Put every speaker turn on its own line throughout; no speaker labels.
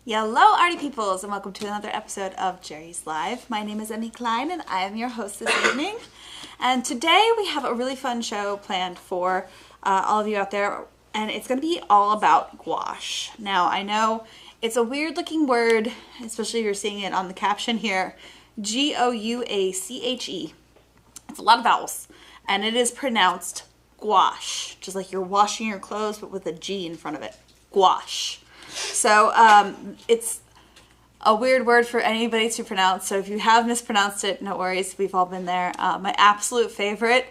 Hello arty peoples and welcome to another episode of Jerry's Live. My name is Emmy Klein and I am your host this evening. And today we have a really fun show planned for all of you out there, and it's going to be all about gouache. Now I know it's a weird looking word, especially if you're seeing it on the caption here, G-O-U-A-C-H-E. It's a lot of vowels and it is pronounced gouache, just like you're washing your clothes but with a G in front of it. Gouache. So it's a weird word for anybody to pronounce, so if you have mispronounced it, no worries, we've all been there. My absolute favorite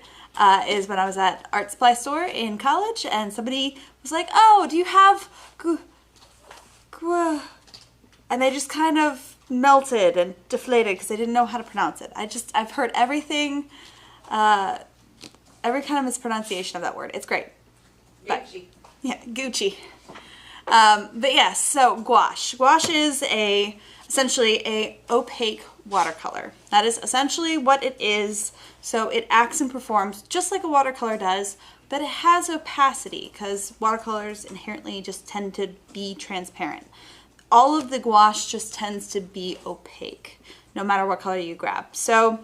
is when I was at art supply store in college and somebody was like, oh, do you have and they just kind of melted and deflated because they didn't know how to pronounce it. I've heard everything, every kind of mispronunciation of that word. It's great. Gucci. Yeah, Gucci. But yes, so gouache. Gouache is essentially a opaque watercolor. That is essentially what it is. So it acts and performs just like a watercolor does, but it has opacity because watercolors inherently just tend to be transparent. All of the gouache just tends to be opaque, no matter what color you grab. So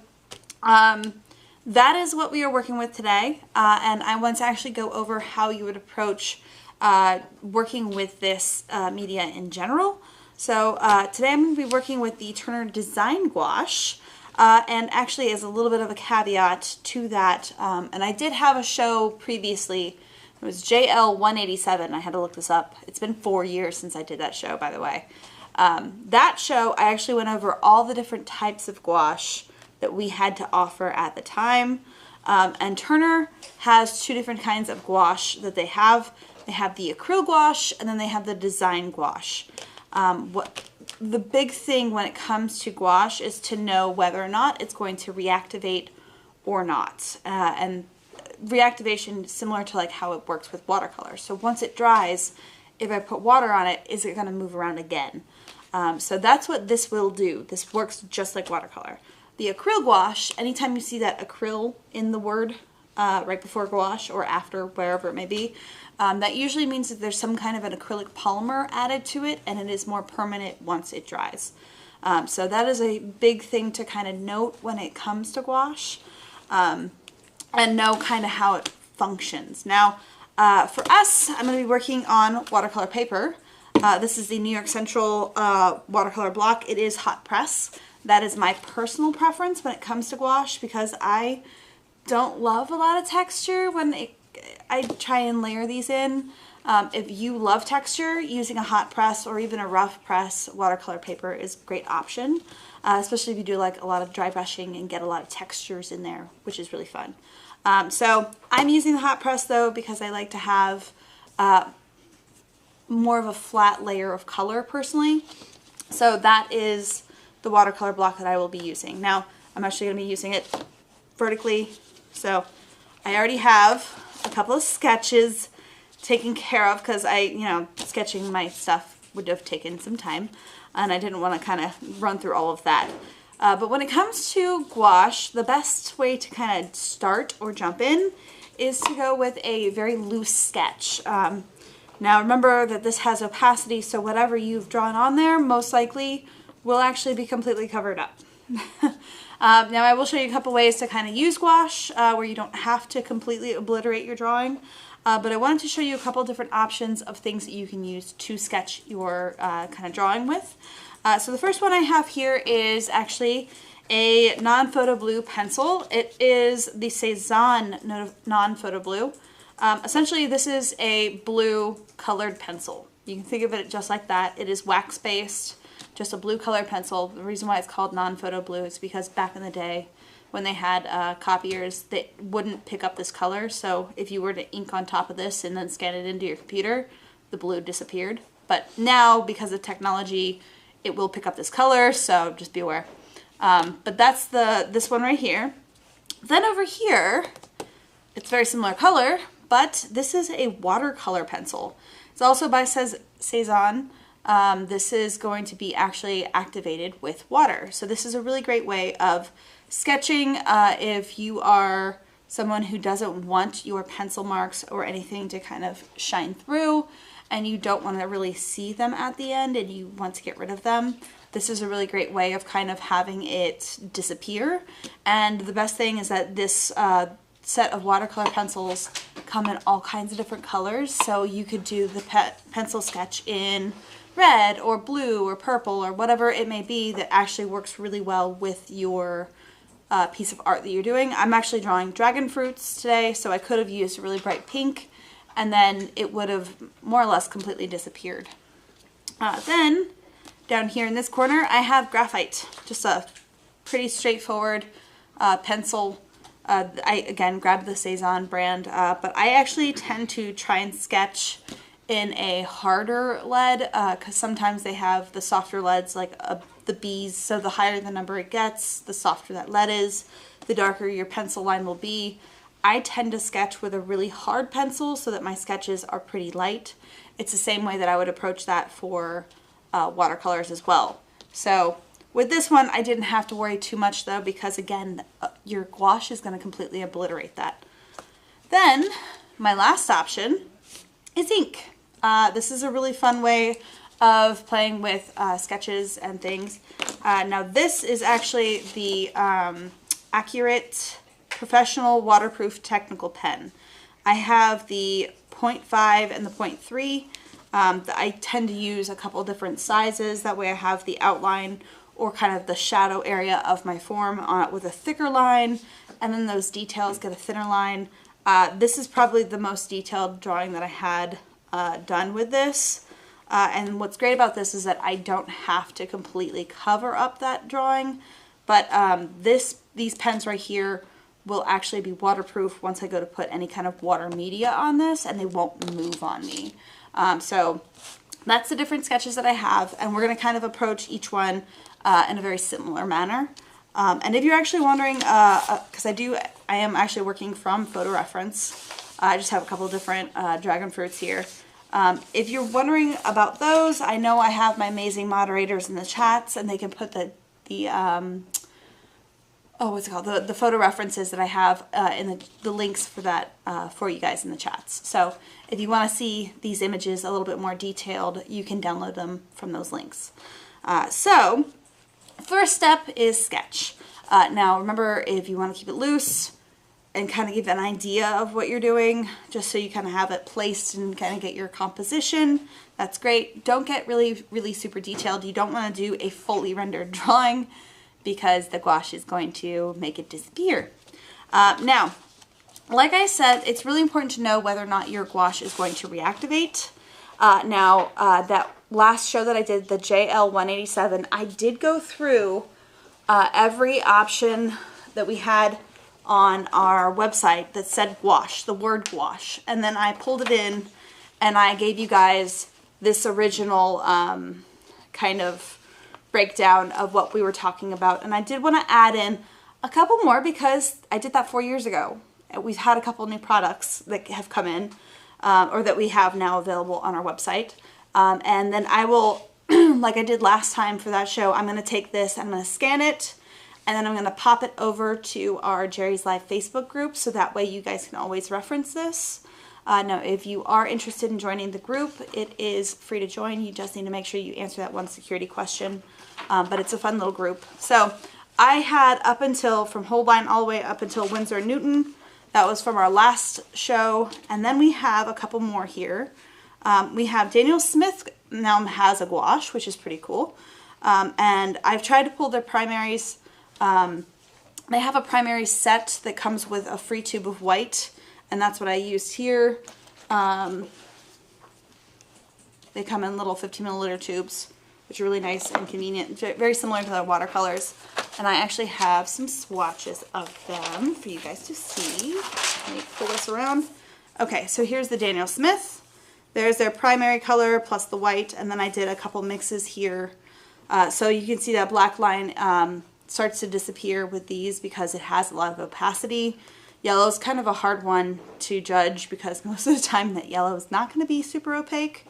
that is what we are working with today, and I want to actually go over how you would approach working with this media in general. So today I'm going to be working with the Turner Design Gouache, and actually as a little bit of a caveat to that, and I did have a show previously, it was JL187, I had to look this up. It's been 4 years since I did that show, by the way. That show, I actually went over all the different types of gouache that we had to offer at the time, and Turner has two different kinds of gouache that they have. They have the acrylic gouache and then they have the design gouache. The big thing when it comes to gouache is to know whether or not it's going to reactivate or not. And reactivation is similar to like how it works with watercolor. So once it dries, if I put water on it, is it going to move around again? So that's what this will do. This works just like watercolor. The acrylic gouache, anytime you see that acryl in the word, right before gouache or after, wherever it may be, that usually means that there's some kind of an acrylic polymer added to it and it is more permanent once it dries. So that is a big thing to kind of note when it comes to gouache, and know kind of how it functions. Now for us, I'm going to be working on watercolor paper. This is the New York Central watercolor block. It is hot press. That is my personal preference when it comes to gouache because I don't love a lot of texture when I try and layer these in. If you love texture, using a hot press or even a rough press watercolor paper is a great option, especially if you do like a lot of dry brushing and get a lot of textures in there, which is really fun. So I'm using the hot press though because I like to have more of a flat layer of color personally. So that is the watercolor block that I will be using. Now I'm actually going to be using it vertically. So I already have a couple of sketches taken care of because sketching my stuff would have taken some time and I didn't want to kind of run through all of that. But when it comes to gouache, the best way to kind of start or jump in is to go with a very loose sketch. Now remember that this has opacity, so whatever you've drawn on there most likely will actually be completely covered up. Now I will show you a couple ways to kind of use gouache where you don't have to completely obliterate your drawing, but I wanted to show you a couple different options of things that you can use to sketch your kind of drawing with. So the first one I have here is actually a non-photo blue pencil. It is the Cezanne non-photo blue. Essentially this is a blue colored pencil. You can think of it just like that. It is wax based. Just a blue colored pencil. The reason why it's called non-photo blue is because back in the day when they had copiers that wouldn't pick up this color, so if you were to ink on top of this and then scan it into your computer, the blue disappeared. But now because of technology it will pick up this color, so just be aware. But that's this one right here. Then over here it's very similar color, but this is a watercolor pencil. It's also by Cezanne. This is going to be actually activated with water. So this is a really great way of sketching if you are someone who doesn't want your pencil marks or anything to kind of shine through and you don't want to really see them at the end and you want to get rid of them, this is a really great way of kind of having it disappear. And the best thing is that this set of watercolor pencils come in all kinds of different colors, so you could do the pencil sketch in red or blue or purple or whatever it may be that actually works really well with your piece of art that you're doing. I'm actually drawing dragon fruits today, so I could have used a really bright pink and then it would have more or less completely disappeared. Then down here in this corner I have graphite, just a pretty straightforward pencil. I again grabbed the Cezanne brand, but I actually tend to try and sketch in a harder lead because sometimes they have the softer leads like the B's, so the higher the number it gets, the softer that lead is, the darker your pencil line will be. I tend to sketch with a really hard pencil so that my sketches are pretty light. It's the same way that I would approach that for watercolors as well. So with this one, I didn't have to worry too much though, because again, your gouache is going to completely obliterate that. Then my last option is ink. This is a really fun way of playing with sketches and things. Now this is actually the Accurate Professional Waterproof Technical Pen. I have the 0.5 and the 0.3. I tend to use a couple different sizes. That way I have the outline or kind of the shadow area of my form with a thicker line, and then those details get a thinner line. This is probably the most detailed drawing that I had done with this. And what's great about this is that I don't have to completely cover up that drawing, but these pens right here will actually be waterproof once I go to put any kind of water media on this, and they won't move on me. So that's the different sketches that I have, and we're going to kind of approach each one in a very similar manner. And if you're actually wondering, because I am actually working from photo reference. I just have a couple of different dragon fruits here. If you're wondering about those, I know I have my amazing moderators in the chats, and they can put the photo references that I have in the links for that for you guys in the chats. So if you want to see these images a little bit more detailed, you can download them from those links. So first step is sketch. Now remember, if you want to keep it loose and kind of give an idea of what you're doing, just so you kind of have it placed and kind of get your composition, that's great. Don't get really super detailed. You don't want to do a fully rendered drawing because the gouache is going to make it disappear. Now, like I said, it's really important to know whether or not your gouache is going to reactivate. That last show that I did, the JL187, I did go through every option that we had on our website that said gouache, the word gouache, and then I pulled it in and I gave you guys this original kind of breakdown of what we were talking about. And I did want to add in a couple more because I did that 4 years ago. We've had a couple new products that have come in or that we have now available on our website. And then I will, like I did last time for that show, I'm going to take this, I'm going to scan it, and then I'm going to pop it over to our Jerry's Live Facebook group, so that way you guys can always reference this. Now, if you are interested in joining the group, it is free to join. You just need to make sure you answer that one security question, but it's a fun little group. So I had up until, from Holbein all the way up until Winsor & Newton. That was from our last show, and then we have a couple more here. We have Daniel Smith now has a gouache, which is pretty cool. And I've tried to pull their primaries. They have a primary set that comes with a free tube of white, and that's what I used here. They come in little 15 milliliter tubes, which are really nice and convenient, very similar to the watercolors. And I actually have some swatches of them for you guys to see. Let me pull this around. Okay, so here's the Daniel Smith. There's their primary color plus the white, and then I did a couple mixes here. So you can see that black line starts to disappear with these because it has a lot of opacity. Yellow is kind of a hard one to judge because most of the time that yellow is not going to be super opaque.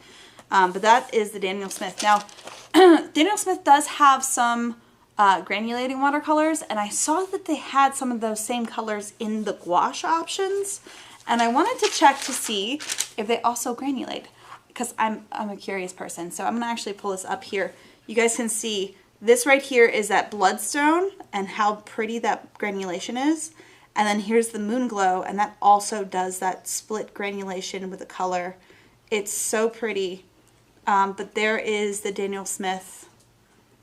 But that is the Daniel Smith. Now, Daniel Smith does have some granulating watercolors, and I saw that they had some of those same colors in the gouache options, and I wanted to check to see if they also granulate. because I'm a curious person, so I'm gonna actually pull this up here. You guys can see this right here is that bloodstone and how pretty that granulation is. And then here's the moon glow, and that also does that split granulation with the color. It's so pretty. But there is the Daniel Smith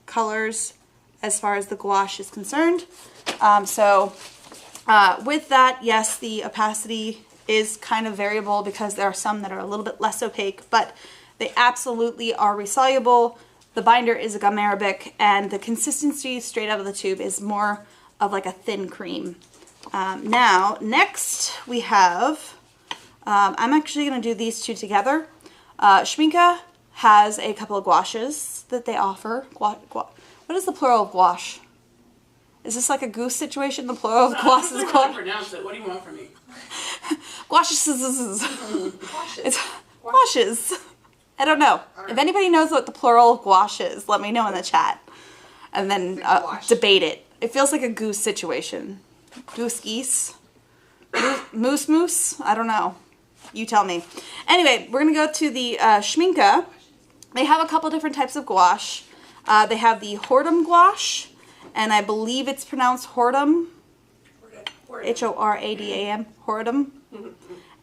colors as far as the gouache is concerned. With that, yes, the opacity is kind of variable because there are some that are a little bit less opaque, but they absolutely are resoluble. The binder is a gum arabic, and the consistency straight out of the tube is more of like a thin cream. Now, next we have, I'm actually going to do these two together. Schmincke has a couple of gouaches that they offer. What is the plural of gouache? Is this like a goose situation? The plural of gouache is gouache?
Pronounce it. What do you want from me?
Gouaches. It's gouaches. I don't know. Right. If anybody knows what the plural of gouache is, let me know in the chat. And then debate it. It feels like a goose situation. Goose geese? Moose? I don't know. You tell me. Anyway, we're going to go to the Schmincke. They have a couple different types of gouache. They have the Horadam gouache, and I believe it's pronounced Horadam. Horadam. Horadam.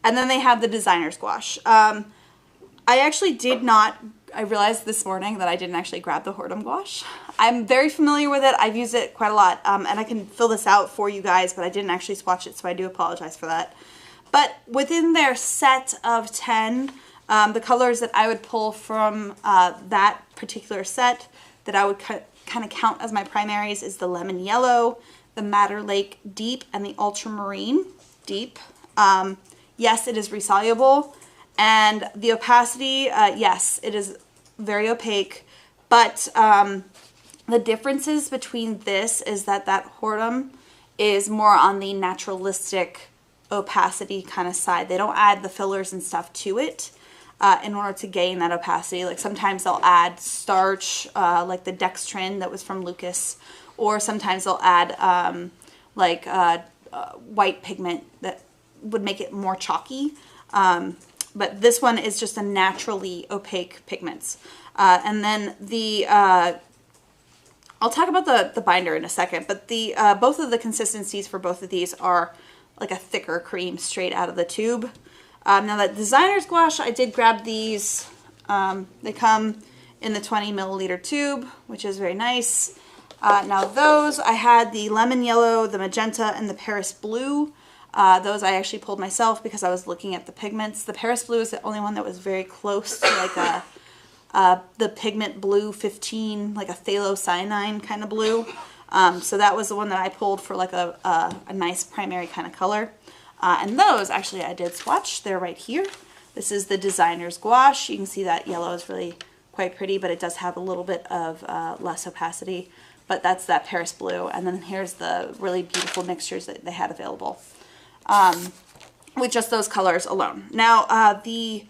And then they have the designer's gouache. I actually did not, I realized this morning that I didn't actually grab the Horadam gouache. I'm very familiar with it. I've used it quite a lot, and I can fill this out for you guys, but I didn't actually swatch it, so I do apologize for that. But within their set of 10, the colors that I would pull from that particular set that I would kind of count as my primaries is the Lemon Yellow, the Madder Lake Deep, and the Ultramarine Deep. Yes, it is resoluble. And the opacity, yes, it is very opaque, but the differences between this is that Horadam is more on the naturalistic opacity kind of side. They don't add the fillers and stuff to it in order to gain that opacity. Like sometimes they'll add starch, like the dextrin that was from Lucas, or sometimes they'll add white pigment that would make it more chalky. But this one is just a naturally opaque pigments. And then the, I'll talk about the binder in a second, but the both of the consistencies for both of these are like a thicker cream straight out of the tube. Now that designer's gouache, I did grab these. They come in the 20 milliliter tube, which is very nice. Now those, I had the lemon yellow, the magenta, and the Paris blue. Those I actually pulled myself because I was looking at the pigments. The Paris blue is the only one that was very close to like the pigment blue 15, like a phthalocyanine kind of blue. So that was the one that I pulled for like a nice primary kind of color. And those actually I did swatch. They're right here. This is the designer's gouache. You can see that yellow is really quite pretty, but it does have a little bit of less opacity. But that's that Paris blue. And then here's the really beautiful mixtures that they had available. With just those colors alone. Now, the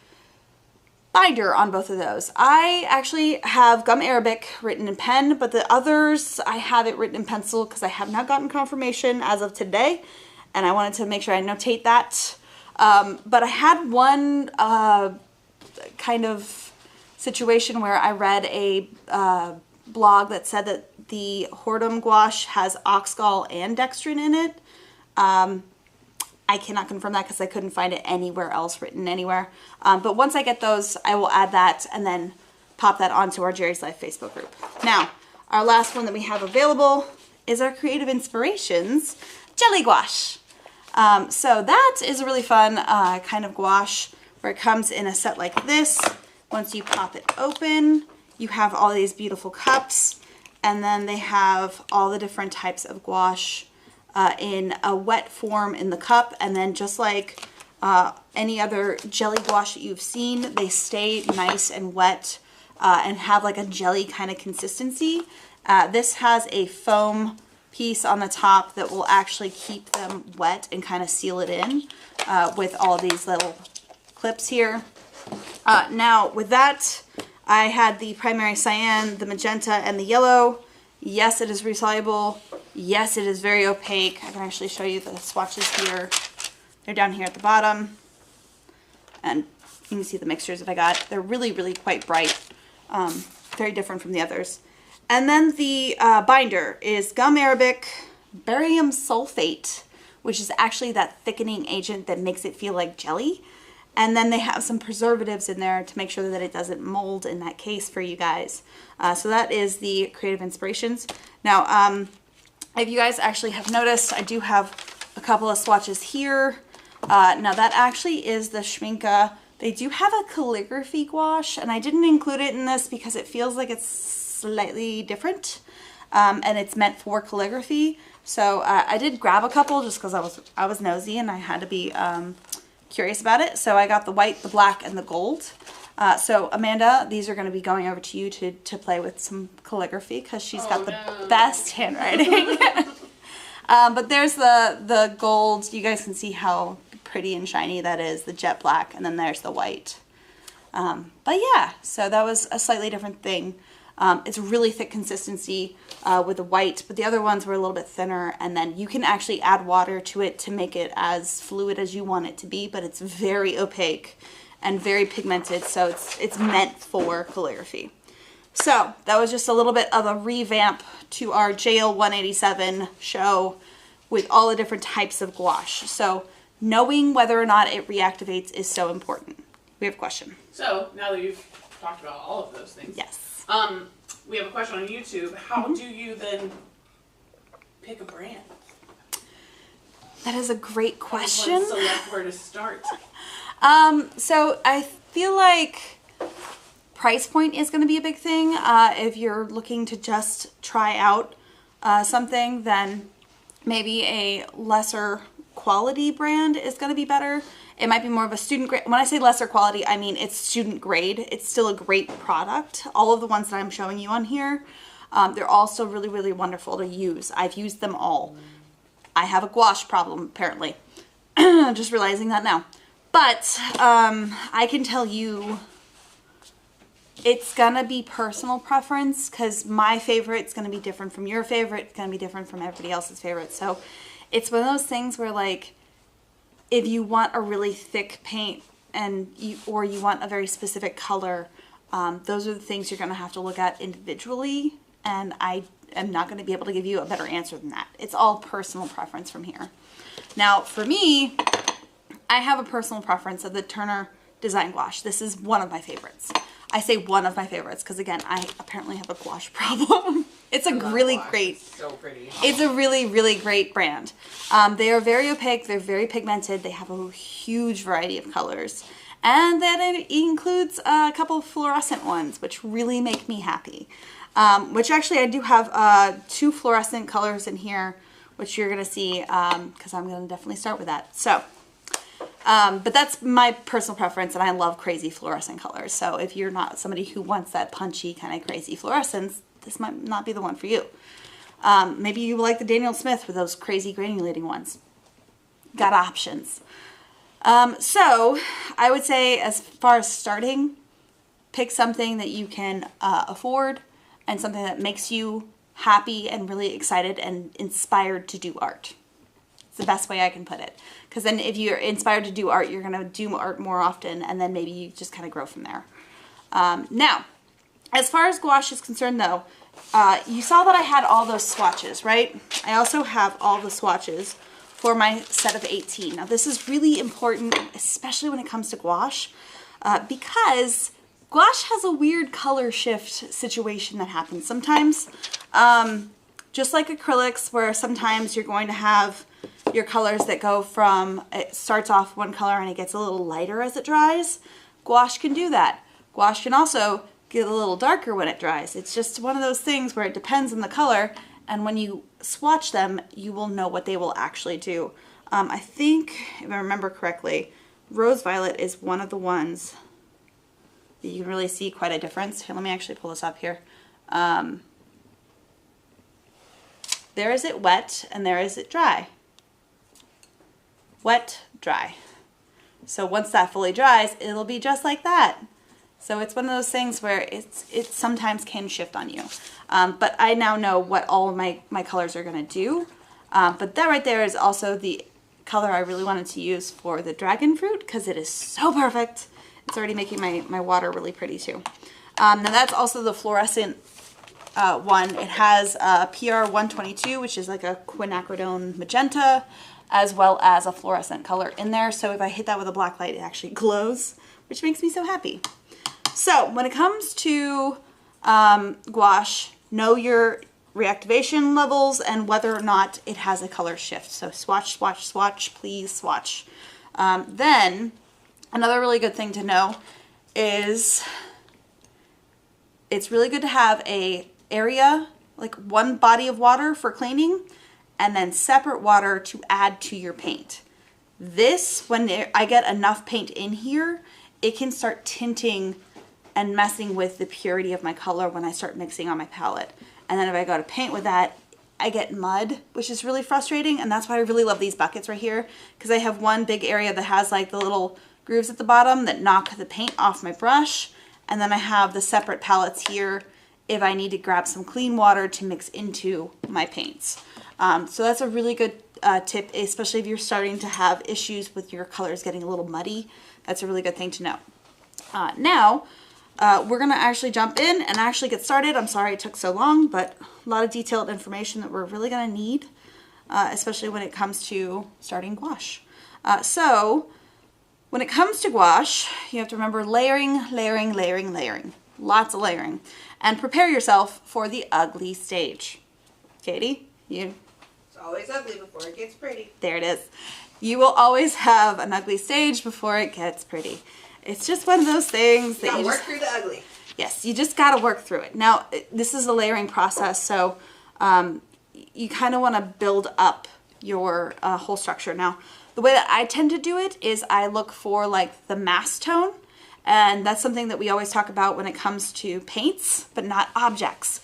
binder on both of those. I actually have gum arabic written in pen, but the others I have it written in pencil because I have not gotten confirmation as of today, and I wanted to make sure I notate that. But I had one kind of situation where I read a blog that said that the Horadam gouache has oxgall and dextrin in it. I cannot confirm that because I couldn't find it anywhere else written anywhere. But once I get those, I will add that and then pop that onto our Jerry's Life Facebook group. Now, our last one that we have available is our Creative Inspirations Jelly Gouache. So that is a really fun kind of gouache where it comes in a set like this. Once you pop it open, you have all these beautiful cups, and then they have all the different types of gouache in a wet form in the cup, and then just like any other jelly gouache that you've seen, they stay nice and wet and have like a jelly kind of consistency. This has a foam piece on the top that will actually keep them wet and kind of seal it in with all these little clips here. Now with that, I had the primary cyan, the magenta, and the yellow. Yes, it is resoluble. Yes, it is very opaque. I can actually show you the swatches here. They're down here at the bottom. And You can see the mixtures that I got. They're really, really quite bright. Very different from the others. And then the binder is gum arabic barium sulfate, which is actually that thickening agent that makes it feel like jelly. And then they have some preservatives in there to make sure that it doesn't mold in that case for you guys. So that is the Creative Inspirations. Now, if you guys actually have noticed, I do have a couple of swatches here. Now that actually is the Schmincke. They do have a calligraphy gouache, and I didn't include it in this because it feels like it's slightly different, and it's meant for calligraphy. So I did grab a couple just because I was nosy and I had to be curious about it. So I got the white, the black, and the gold. So Amanda, these are going to be going over to you to play with some calligraphy because she's got the best handwriting. But there's the gold. You guys can see how pretty and shiny that is, the jet black, and then there's the white. But yeah, so that was a slightly different thing. It's a really thick consistency with the white, but the other ones were a little bit thinner, and then you can actually add water to it to make it as fluid as you want it to be, but it's very opaque and very pigmented, so it's meant for calligraphy. So that was just a little bit of a revamp to our JL 187 show with all the different types of gouache. So knowing whether or not it reactivates is so important. We have a question.
So now that you've talked about all of those things.
Yes.
We have a question on YouTube. How do you then pick a brand?
That is a great question.
Select where to start.
So I feel like price point is going to be a big thing. If you're looking to just try out something, then maybe a lesser quality brand is going to be better. It might be more of a student grade. When I say lesser quality, I mean it's student grade. It's still a great product. All of the ones that I'm showing you on here, they're all still really, really wonderful to use. I've used them all. I have a gouache problem, apparently. Just realizing that now. But I can tell you it's gonna be personal preference, because my favorite's gonna be different from your favorite. It's gonna be different from everybody else's favorite. So it's one of those things where, like, if you want a really thick paint or you want a very specific color, those are the things you're gonna have to look at individually, and I am not gonna be able to give you a better answer than that. It's all personal preference from here. Now, for me, I have a personal preference of the Turner Design Gouache. This is one of my favorites. I say one of my favorites because, again, I apparently have a gouache problem. It's a really great,
it's so pretty.
It's a really, really great brand. They are very opaque. They're very pigmented. They have a huge variety of colors. And then it includes a couple of fluorescent ones, which really make me happy. Which actually I do have 2 fluorescent colors in here, which you're going to see because I'm going to definitely start with that. So, but that's my personal preference, and I love crazy fluorescent colors. So if you're not somebody who wants that punchy kind of crazy fluorescence, this might not be the one for you. Maybe you like the Daniel Smith with those crazy granulating ones. Got options. So I would say, as far as starting, pick something that you can afford and something that makes you happy and really excited and inspired to do art. It's the best way I can put it. Because then if you're inspired to do art, you're going to do art more often, and then maybe you just kind of grow from there. Now, as far as gouache is concerned, though, you saw that I had all those swatches, right? I also have all the swatches for my set of 18. Now, this is really important, especially when it comes to gouache, because gouache has a weird color shift situation that happens sometimes. Just like acrylics, where sometimes you're going to have your colors that go from, it starts off one color and it gets a little lighter as it dries. Gouache can do that. Gouache can also get a little darker when it dries. It's just one of those things where it depends on the color, and when you swatch them, you will know what they will actually do. I think, if I remember correctly, Rose Violet is one of the ones that you can really see quite a difference. Here, let me actually pull this up here. There is it wet, and there is it dry. Wet, dry. So once that fully dries, it'll be just like that. So it's one of those things where it sometimes can shift on you. But I now know what all of my colors are going to do. But that right there is also the color I really wanted to use for the dragon fruit, because it is so perfect. It's already making my water really pretty too. Now that's also the fluorescent one. It has PR 122, which is like a quinacridone magenta, as well as a fluorescent color in there. So if I hit that with a black light, it actually glows, which makes me so happy. So when it comes to gouache, know your reactivation levels and whether or not it has a color shift. So swatch, swatch, swatch, please swatch. Then another really good thing to know is it's really good to have a area, like one body of water for cleaning, and then separate water to add to your paint. This, when I get enough paint in here, it can start tinting and messing with the purity of my color when I start mixing on my palette. And then if I go to paint with that, I get mud, which is really frustrating. And that's why I really love these buckets right here, because I have one big area that has like the little grooves at the bottom that knock the paint off my brush. And then I have the separate palettes here if I need to grab some clean water to mix into my paints. So that's a really good tip, especially if you're starting to have issues with your colors getting a little muddy. That's a really good thing to know. Now, we're gonna actually jump in and actually get started. I'm sorry it took so long, but a lot of detailed information that we're really gonna need, especially when it comes to starting gouache. So when it comes to gouache, you have to remember layering, layering, layering, layering. Lots of layering. And prepare yourself for the ugly stage. Katie, you?
It's always ugly before it gets pretty.
There it is. You will always have an ugly stage before it gets pretty. It's just one of those things that
you
you
work
just,
through the ugly.
yes, you just got to work through it. Now, this is a layering process, so you kind of want to build up your whole structure. Now, the way that I tend to do it is I look for like the mass tone, and that's something that we always talk about when it comes to paints, but not objects.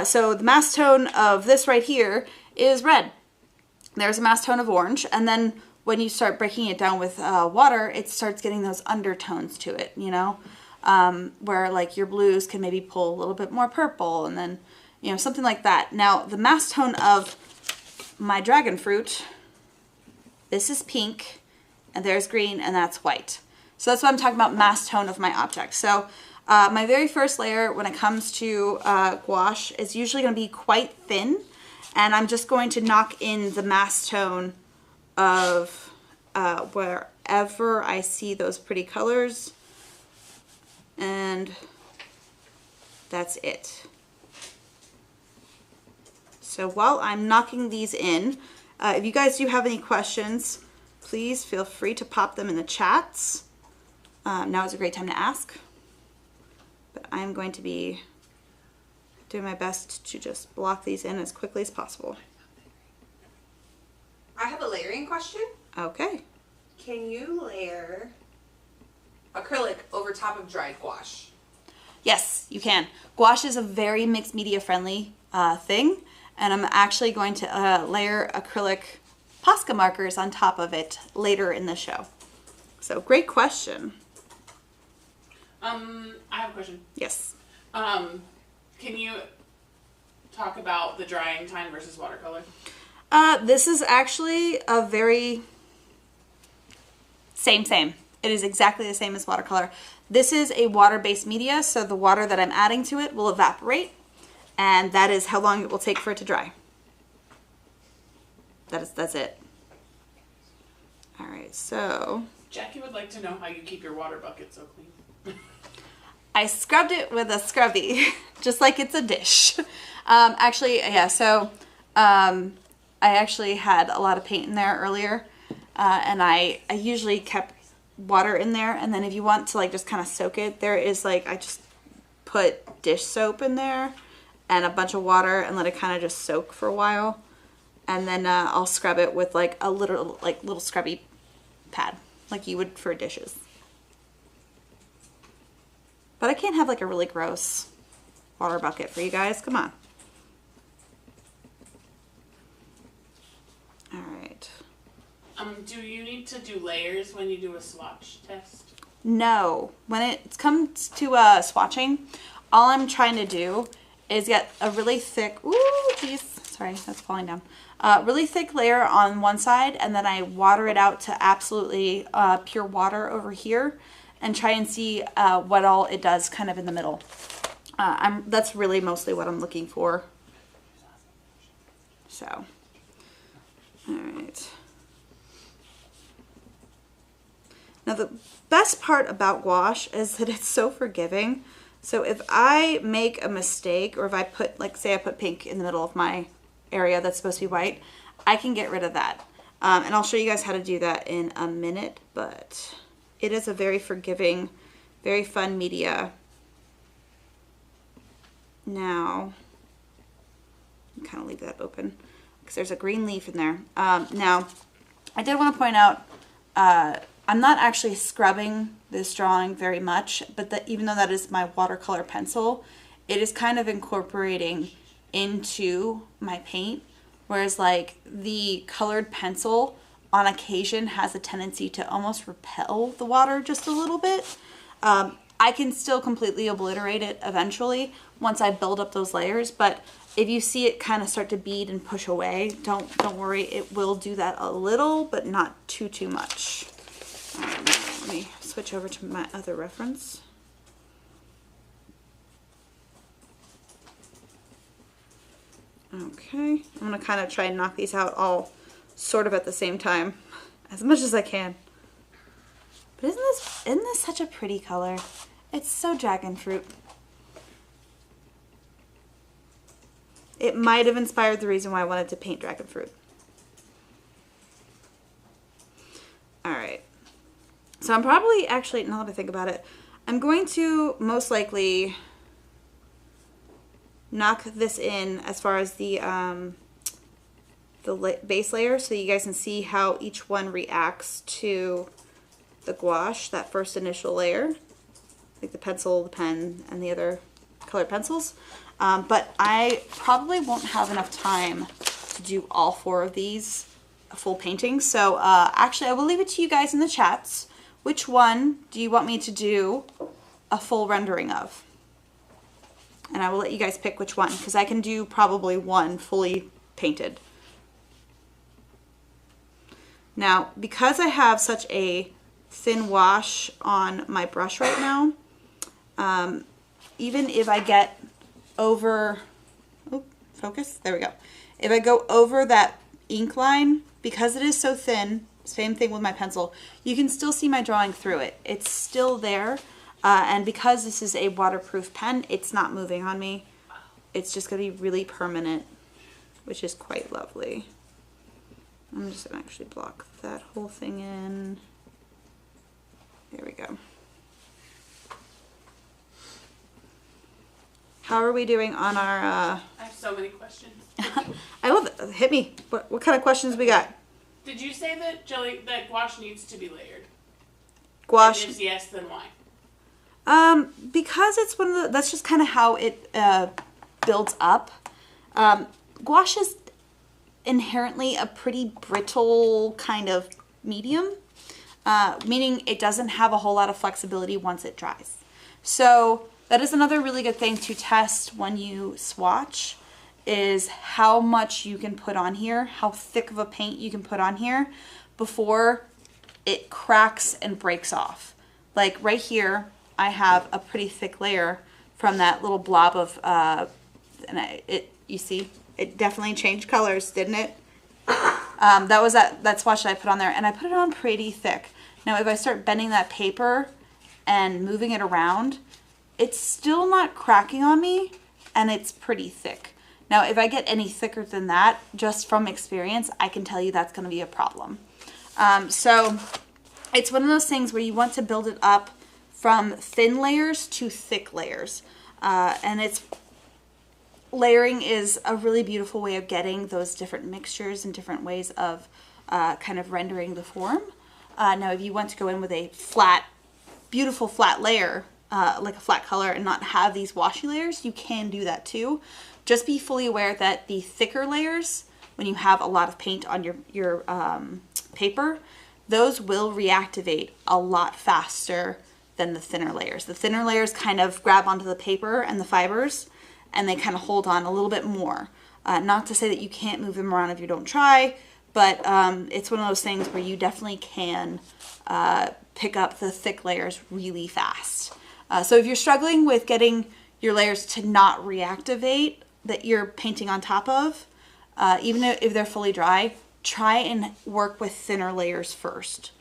So the mass tone of this right here is red. There's a mass tone of orange, and then when you start breaking it down with water, it starts getting those undertones to it, you know, where like your blues can maybe pull a little bit more purple, and then, you know, something like that. Now, the mass tone of my dragon fruit, this is pink, and there's green, and that's white. So that's what I'm talking about, mass tone of my object. So my very first layer when it comes to gouache is usually going to be quite thin, and I'm just going to knock in the mass tone of wherever I see those pretty colors, and that's it. So while I'm knocking these in, if you guys do have any questions, please feel free to pop them in the chats. Now is a great time to ask, but I'm going to be doing my best to just block these in as quickly as possible.
I have a layering question.
Okay.
Can you layer acrylic over top of dried gouache?
Yes, you can. Gouache is a very mixed media friendly thing, and I'm actually going to layer acrylic Posca markers on top of it later in the show. So great question.
I have a question.
Yes.
Can you talk about the drying time versus watercolor?
This is actually a very same. It is exactly the same as watercolor. This is a water-based media, so the water that I'm adding to it will evaporate, and that is how long it will take for it to dry. That's it. All right, so
Jackie would like to know how you keep your water bucket so clean.
I scrubbed it with a scrubby, just like it's a dish. Actually, yeah, so I actually had a lot of paint in there earlier, and I usually kept water in there, and then if you want to like just kind of soak it, there is like, I just put dish soap in there and a bunch of water and let it kind of just soak for a while, and then I'll scrub it with like a little scrubby pad like you would for dishes. But I can't have like a really gross water bucket for you guys. Come on. All right.
Do you need to do layers when you do a swatch test?
No. When it comes to swatching, all I'm trying to do is get a really thick, ooh, geez, sorry, that's falling down. Really thick layer on one side, and then I water it out to absolutely pure water over here. and try and see what all it does kind of in the middle. That's really mostly what I'm looking for. So, all right. Now the best part about gouache is that it's so forgiving. So if I make a mistake, or if I put, like say I put pink in the middle of my area that's supposed to be white, I can get rid of that. And I'll show you guys how to do that in a minute, but it is a very forgiving, very fun media. Now, kind of leave that open because there's a green leaf in there. Now, I did want to point out, I'm not actually scrubbing this drawing very much, but even though that is my watercolor pencil, it is kind of incorporating into my paint, whereas like the colored pencil on occasion has a tendency to almost repel the water just a little bit. I can still completely obliterate it eventually once I build up those layers, but if you see it kind of start to bead and push away, don't worry, it will do that a little, but not too much. Let me switch over to my other reference. Okay, I'm gonna kind of try and knock these out all sort of at the same time, as much as I can. But isn't this such a pretty color? It's so dragon fruit. It might have inspired the reason why I wanted to paint dragon fruit. All right. So I'm probably, actually, now that I think about it, I'm going to most likely knock this in as far as the base layer, so you guys can see how each one reacts to the gouache, that first initial layer, like the pencil, the pen, and the other colored pencils. But I probably won't have enough time to do all 4 of these full paintings. So actually, I will leave it to you guys in the chats. Which one do you want me to do a full rendering of? And I will let you guys pick which one, because I can do probably one fully painted. Now, because I have such a thin wash on my brush right now, even if I get over, oh, focus, there we go. If I go over that ink line, because it is so thin, same thing with my pencil, you can still see my drawing through it. It's still there, and because this is a waterproof pen, it's not moving on me. It's just going to be really permanent, which is quite lovely. I'm just going to actually block that whole thing in. There we go. How are we doing on our...
I have so many questions.
I love it. Hit me. What kind of questions we got?
Did you say that gouache needs to be layered?
Gouache.
And if yes, then why?
Because it's one of the... That's just kind of how it builds up. Gouache is inherently a pretty brittle kind of medium, meaning it doesn't have a whole lot of flexibility once it dries. So that is another really good thing to test when you swatch, is how much you can put on here, how thick of a paint you can put on here before it cracks and breaks off. Like right here, I have a pretty thick layer from that little blob of, you see, it definitely changed colors, didn't it? That was that swatch that I put on there, and I put it on pretty thick. Now if I start bending that paper and moving it around, it's still not cracking on me, and it's pretty thick. Now if I get any thicker than that, just from experience, I can tell you that's going to be a problem. So it's one of those things where you want to build it up from thin layers to thick layers, and layering is a really beautiful way of getting those different mixtures and different ways of kind of rendering the form. Now if you want to go in with a flat, beautiful flat layer, like a flat color, and not have these washy layers, you can do that too. Just be fully aware that the thicker layers, when you have a lot of paint on your paper, those will reactivate a lot faster than the thinner layers. The thinner layers kind of grab onto the paper and the fibers, and they kind of hold on a little bit more. Not to say that you can't move them around if you don't try, but it's one of those things where you definitely can pick up the thick layers really fast. So if you're struggling with getting your layers to not reactivate that you're painting on top of, even if they're fully dry, try and work with thinner layers first.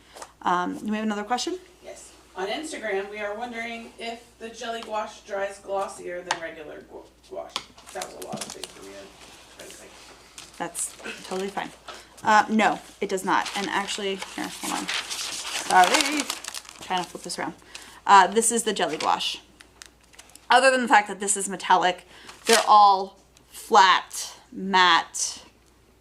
We have another question?
Yes. On Instagram, we are wondering if the jelly gouache dries glossier than regular gouache. That was a lot of things for me to try to say.
That's totally fine. No, it does not. And actually, here, hold on. Sorry. Trying to flip this around. This is the jelly gouache. Other than the fact that this is metallic, they're all flat, matte.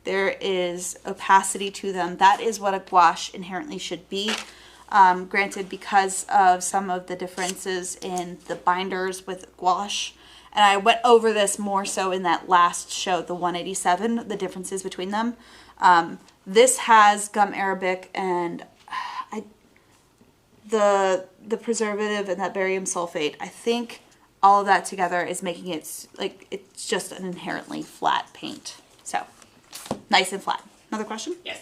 There is opacity to them. That is what a gouache inherently should be. Granted, because of some of the differences in the binders with gouache, and I went over this more so in that last show, the 187, the differences between them. This has gum arabic and the preservative and that barium sulfate. I think all of that together is making it like it's just an inherently flat paint. So nice and flat. Another question?
Yes.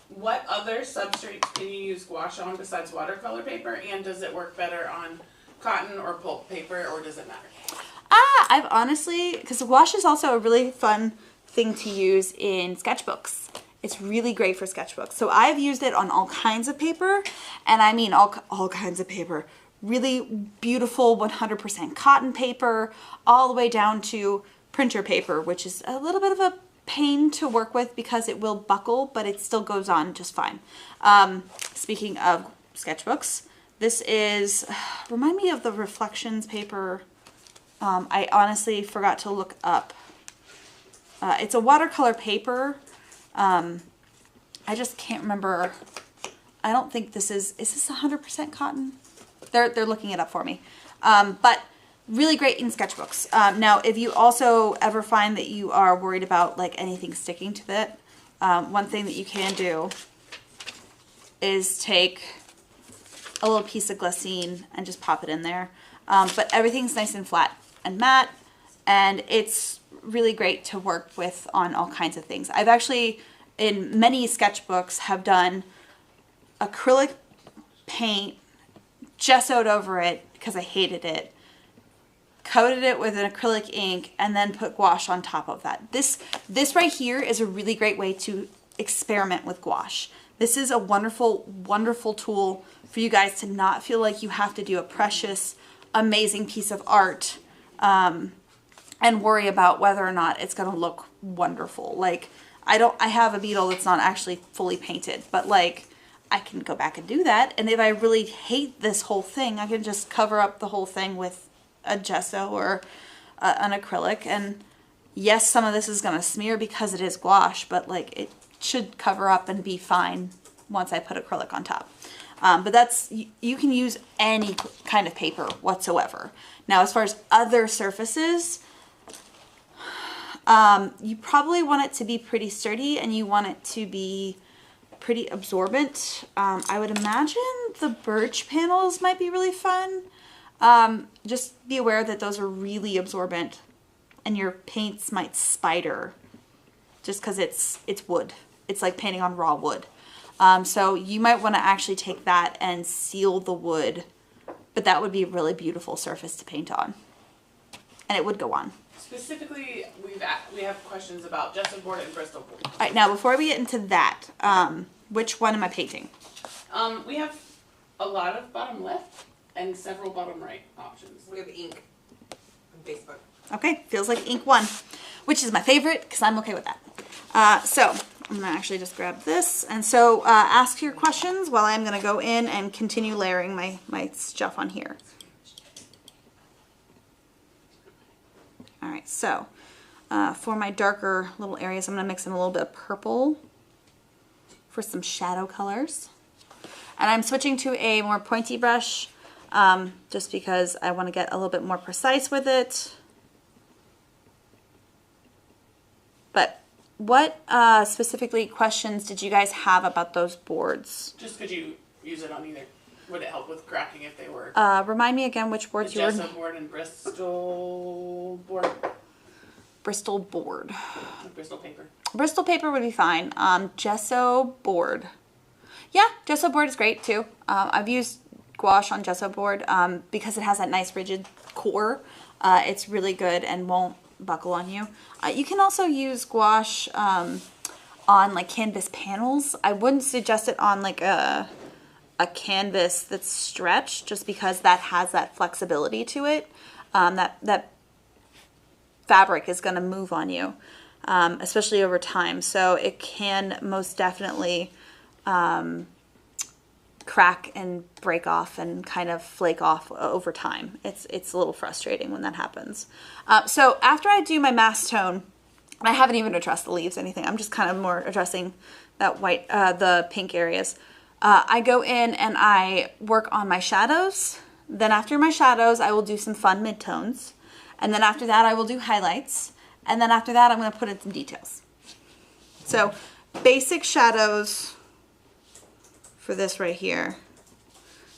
What other substrate can you use gouache on besides watercolor paper? And does it work better on cotton or pulp paper, or does it matter?
I've honestly, because gouache is also a really fun thing to use in sketchbooks. It's really great for sketchbooks. So I've used it on all kinds of paper, and I mean all kinds of paper. Really beautiful 100% cotton paper, all the way down to printer paper, which is a little bit of a pain to work with because it will buckle, but it still goes on just fine. Speaking of sketchbooks, this is, remind me of the Reflections paper. I honestly forgot to look up. It's a watercolor paper. I just can't remember. I don't think this is this 100% cotton? They're looking it up for me. But really great in sketchbooks. Now, if you also ever find that you are worried about like anything sticking to it, one thing that you can do is take a little piece of glycine and just pop it in there. But everything's nice and flat and matte, and it's really great to work with on all kinds of things. I've actually, in many sketchbooks, have done acrylic paint, gessoed over it because I hated it, coated it with an acrylic ink, and then put gouache on top of that. This right here is a really great way to experiment with gouache. This is a wonderful, wonderful tool for you guys to not feel like you have to do a precious, amazing piece of art and worry about whether or not it's going to look wonderful. Like, I have a beetle that's not actually fully painted, but like, I can go back and do that. And if I really hate this whole thing, I can just cover up the whole thing with a gesso or an acrylic. And yes, some of this is going to smear because it is gouache, but like it should cover up and be fine once I put acrylic on top. But that's, you can use any kind of paper whatsoever. Now, as far as other surfaces, you probably want it to be pretty sturdy and you want it to be pretty absorbent. I would imagine the birch panels might be really fun. Just be aware that those are really absorbent and your paints might spider just because it's wood. It's like painting on raw wood. So you might want to actually take that and seal the wood, but that would be a really beautiful surface to paint on. And it would go on.
Specifically, we have questions about gesso board and Bristol board.
All right, now before we get into that, which one am I painting?
We have a lot of bottom left and several bottom right options.
We have ink on Facebook.
Okay, feels like ink 1, which is my favorite because I'm okay with that. So I'm gonna actually just grab this. And so ask your questions while I'm gonna go in and continue layering my stuff on here. All right, so for my darker little areas, I'm gonna mix in a little bit of purple for some shadow colors. And I'm switching to a more pointy brush just because I wanna get a little bit more precise with it. But what specifically questions did you guys have about those boards?
Just could you use it on either? Would it help with cracking if they were?
Remind me again which boards you were...
Gesso board and Bristol board.
Bristol board.
Bristol paper.
Bristol paper would be fine. Gesso board. Yeah, gesso board is great too. I've used gouache on gesso board because it has that nice rigid core. It's really good and won't buckle on you. You can also use gouache on like canvas panels. I wouldn't suggest it on like a canvas that's stretched, just because that has that flexibility to it. That fabric is going to move on you, especially over time. So it can most definitely crack and break off and kind of flake off over time. It's a little frustrating when that happens. So after I do my mass tone, and I haven't even addressed the leaves, anything. I'm just kind of more addressing that white, the pink areas. I go in and I work on my shadows. Then after my shadows, I will do some fun midtones. And then after that, I will do highlights. And then after that, I'm going to put in some details. So basic shadows for this right here,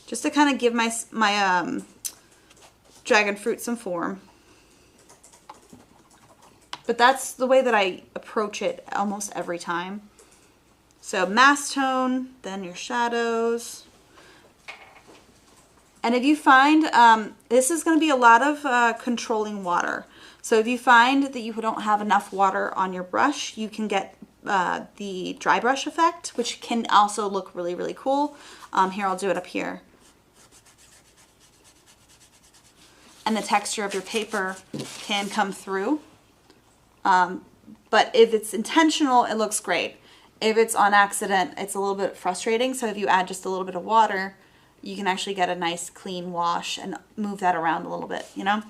just to kind of give my dragon fruit some form. But that's the way that I approach it almost every time. So mass tone, then your shadows. And if you find, this is going to be a lot of controlling water. So if you find that you don't have enough water on your brush, you can get the dry brush effect, which can also look really, really cool. Here, I'll do it up here. And the texture of your paper can come through. But if it's intentional, it looks great. If it's on accident, it's a little bit frustrating. So if you add just a little bit of water, you can actually get a nice clean wash and move that around a little bit, you know?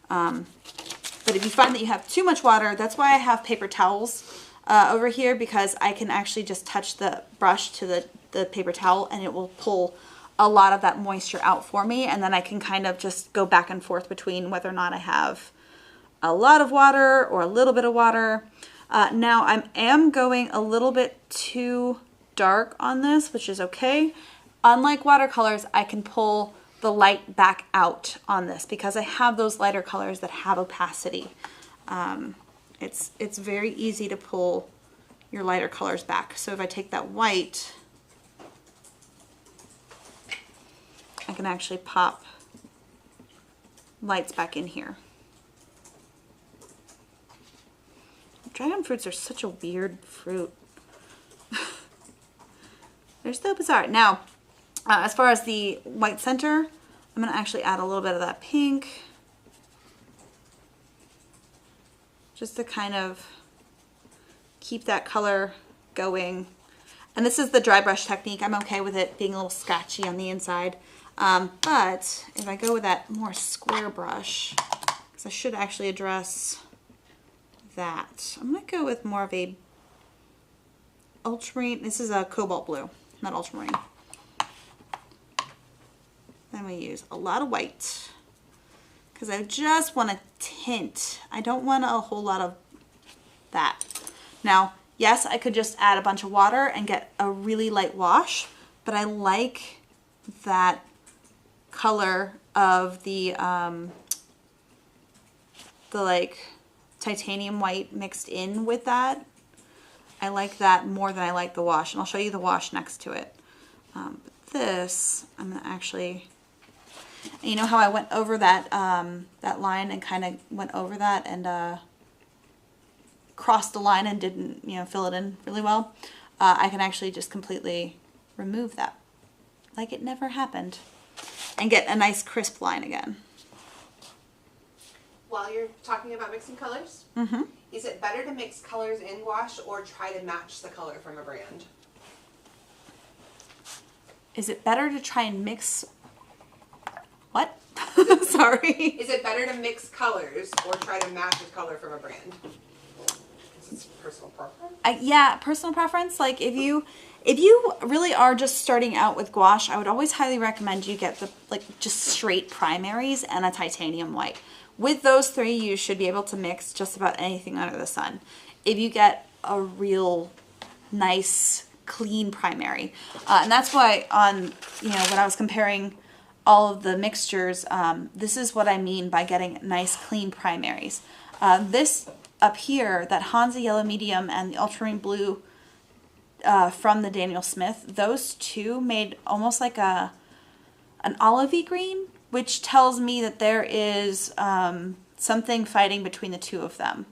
But if you find that you have too much water, that's why I have paper towels over here, because I can actually just touch the brush to the paper towel and it will pull a lot of that moisture out for me. And then I can kind of just go back and forth between whether or not I have a lot of water or a little bit of water. Now I am going a little bit too dark on this, which is okay. Unlike watercolors, I can pull the light back out on this because I have those lighter colors that have opacity. It's very easy to pull your lighter colors back. So if I take that white, I can actually pop lights back in here. Dragon fruits are such a weird fruit. They're so bizarre. Now, as far as the white center, I'm going to actually add a little bit of that pink, just to kind of keep that color going. And this is the dry brush technique. I'm okay with it being a little scratchy on the inside. But if I go with that more square brush, because I should actually address that, I'm going to go with more of a ultramarine. This is a cobalt blue, not ultramarine. Then we use a lot of white because I just want a tint. I don't want a whole lot of that. Now, yes, I could just add a bunch of water and get a really light wash, but I like that color of the like titanium white mixed in with that. I like that more than I like the wash, and I'll show you the wash next to it. But this, I'm gonna actually, you know how I went over that that line and kind of went over that and crossed the line and didn't, you know, fill it in really well. I can actually just completely remove that, like it never happened, and get a nice crisp line again.
While you're talking about mixing colors, is it better to mix colors in gouache or try to match the color from a brand?
Is it better to try and mix what? Sorry.
Is it better to mix colors or try to match a color from a brand? It's personal preference.
Yeah, personal preference. Like if you really are just starting out with gouache, I would always highly recommend you get the just straight primaries and a titanium white. With those three, you should be able to mix just about anything under the sun. If you get a real nice, clean primary. And that's why on, you know, when I was comparing all of the mixtures, this is what I mean by getting nice, clean primaries. This up here, that Hansa Yellow Medium and the Ultramarine Blue from the Daniel Smith, those two made almost like an olivey green, which tells me that there is something fighting between the two of them.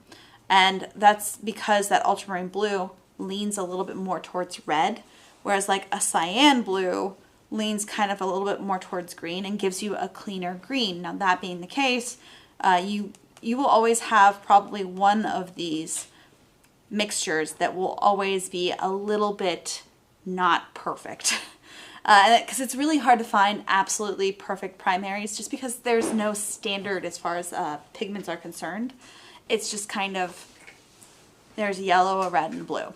And that's because that ultramarine blue leans a little bit more towards red, whereas like a cyan blue leans kind of a little bit more towards green and gives you a cleaner green. Now that being the case, you will always have probably one of these mixtures that will always be a little bit not perfect. Because it's really hard to find absolutely perfect primaries just because there's no standard as far as pigments are concerned. It's just kind of, there's yellow, a red, and a blue.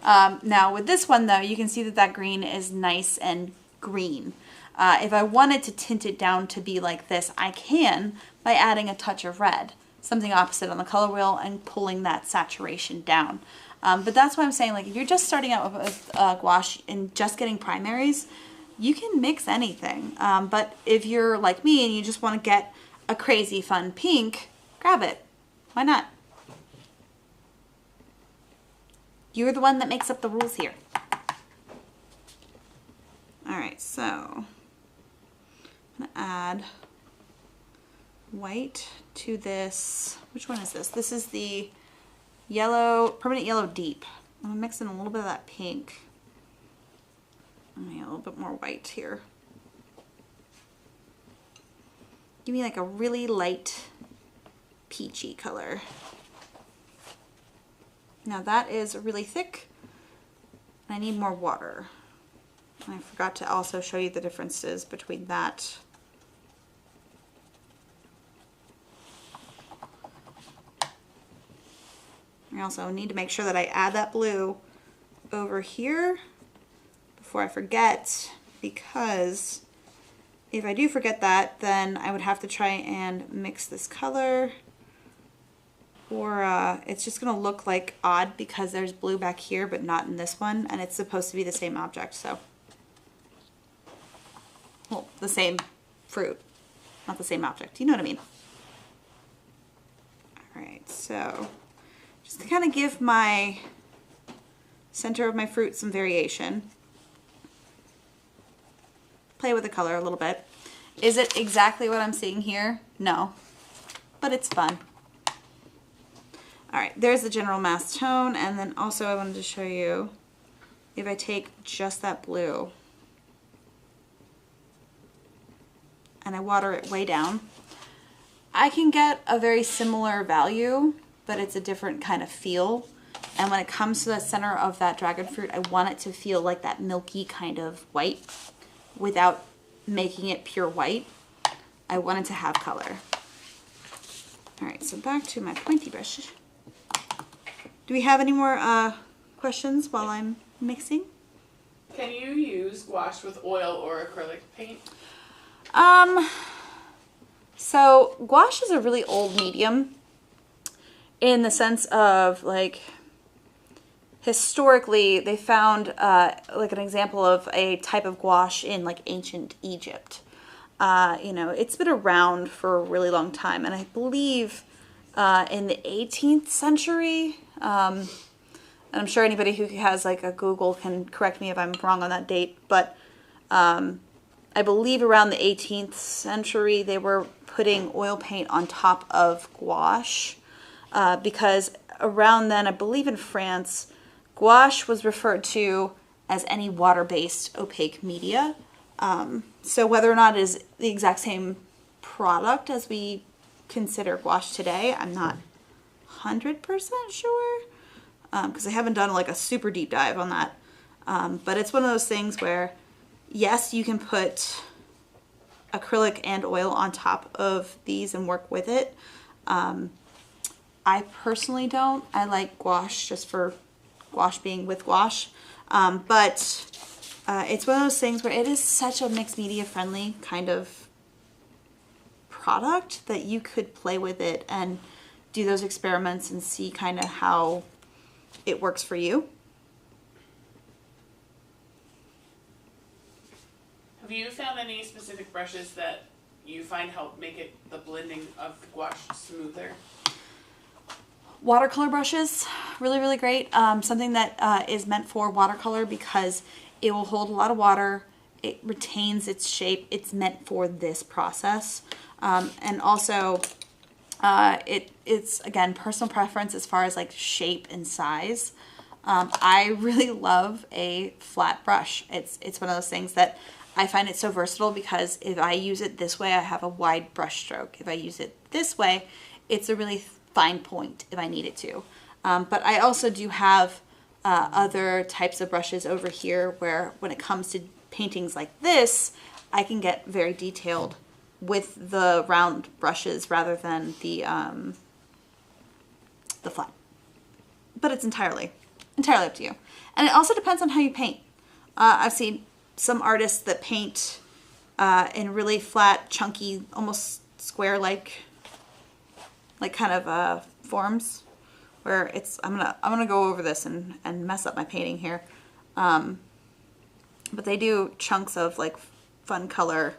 Now with this one though, you can see that that green is nice and green. If I wanted to tint it down to be like this, I can by adding a touch of red, something opposite on the color wheel, and pulling that saturation down. But that's why I'm saying, like, if you're just starting out with gouache and just getting primaries, you can mix anything. But if you're like me and you just want to get a crazy fun pink, grab it. Why not? You're the one that makes up the rules here. Alright, so I'm going to add white to this. Which one is this? This is the yellow, permanent yellow deep. I'm gonna mix in a little bit of that pink. And a little bit more white here. Give me like a really light peachy color. Now that is really thick. I need more water. And I forgot to also show you the differences between that. I also need to make sure that I add that blue over here before I forget, because if I do forget that, then I would have to try and mix this color, or it's just going to look like odd because there's blue back here but not in this one, and it's supposed to be the same object, so, well, the same fruit, not the same object, you know what I mean. Alright, so just to kind of give my center of my fruit some variation. Play with the color a little bit. Is it exactly what I'm seeing here? No, but it's fun. All right, there's the general mass tone, and then also I wanted to show you if I take just that blue and I water it way down, I can get a very similar value, but it's a different kind of feel. And when it comes to the center of that dragon fruit, I want it to feel like that milky kind of white without making it pure white. I want it to have color. All right, so back to my pointy brush. Do we have any more questions while I'm mixing?
Can you use gouache with oil or acrylic paint?
So gouache is a really old medium in the sense of, like, historically they found like an example of a type of gouache in like ancient Egypt. You know, it's been around for a really long time, and I believe in the 18th century, and I'm sure anybody who has like a Google can correct me if I'm wrong on that date, but I believe around the 18th century they were putting oil paint on top of gouache, because around then, I believe in France, gouache was referred to as any water-based opaque media. So whether or not it is the exact same product as we consider gouache today, I'm not 100% sure, because I haven't done like a super deep dive on that. But it's one of those things where, yes, you can put acrylic and oil on top of these and work with it. I personally don't. I like gouache just for gouache being with gouache. But it's one of those things where it is such a mixed media friendly kind of product that you could play with it and do those experiments and see kind of how it works for you.
Have you found any specific brushes that you find help make it the blending of the gouache smoother?
Watercolor brushes, really, really great. Something that is meant for watercolor because it will hold a lot of water. It retains its shape. It's meant for this process. And also, it's, again, personal preference as far as like shape and size. I really love a flat brush. It's one of those things that I find it so versatile because if I use it this way, I have a wide brush stroke. If I use it this way, it's a really fine point if I need it to. But I also do have other types of brushes over here where when it comes to paintings like this, I can get very detailed with the round brushes rather than the flat. But it's entirely up to you. And it also depends on how you paint. I've seen some artists that paint in really flat, chunky, almost square-like kind of forms, where it's I'm gonna go over this and mess up my painting here. But they do chunks of like fun color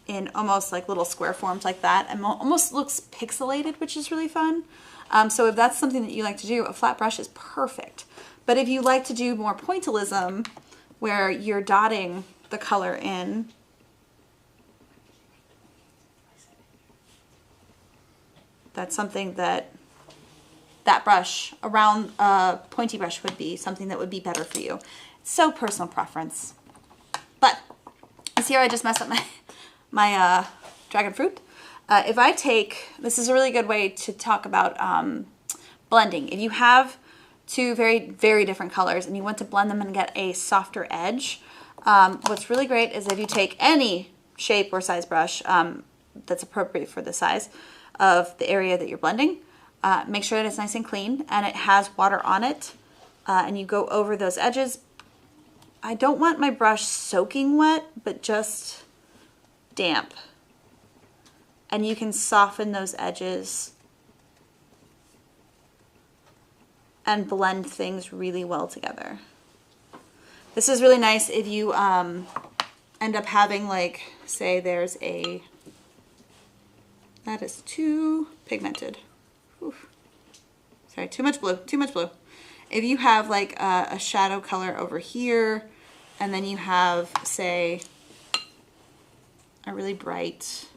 in almost like little square forms like that, and almost looks pixelated, which is really fun. So if that's something that you like to do, a flat brush is perfect. But if you like to do more pointillism, where you're dotting the color in, that's something that brush, a round pointy brush, would be something that would be better for you. It's so personal preference. But you see how I just messed up my dragon fruit? If I take, this is a really good way to talk about blending. If you have two very, very different colors and you want to blend them and get a softer edge, what's really great is if you take any shape or size brush that's appropriate for the size of the area that you're blending, make sure that it's nice and clean and it has water on it, and you go over those edges. I don't want my brush soaking wet, but just damp. And you can soften those edges and blend things really well together. This is really nice if you end up having, like, say there's a, that is too pigmented. Oof. Sorry, too much blue, too much blue. If you have like a shadow color over here, and then you have, say, a really bright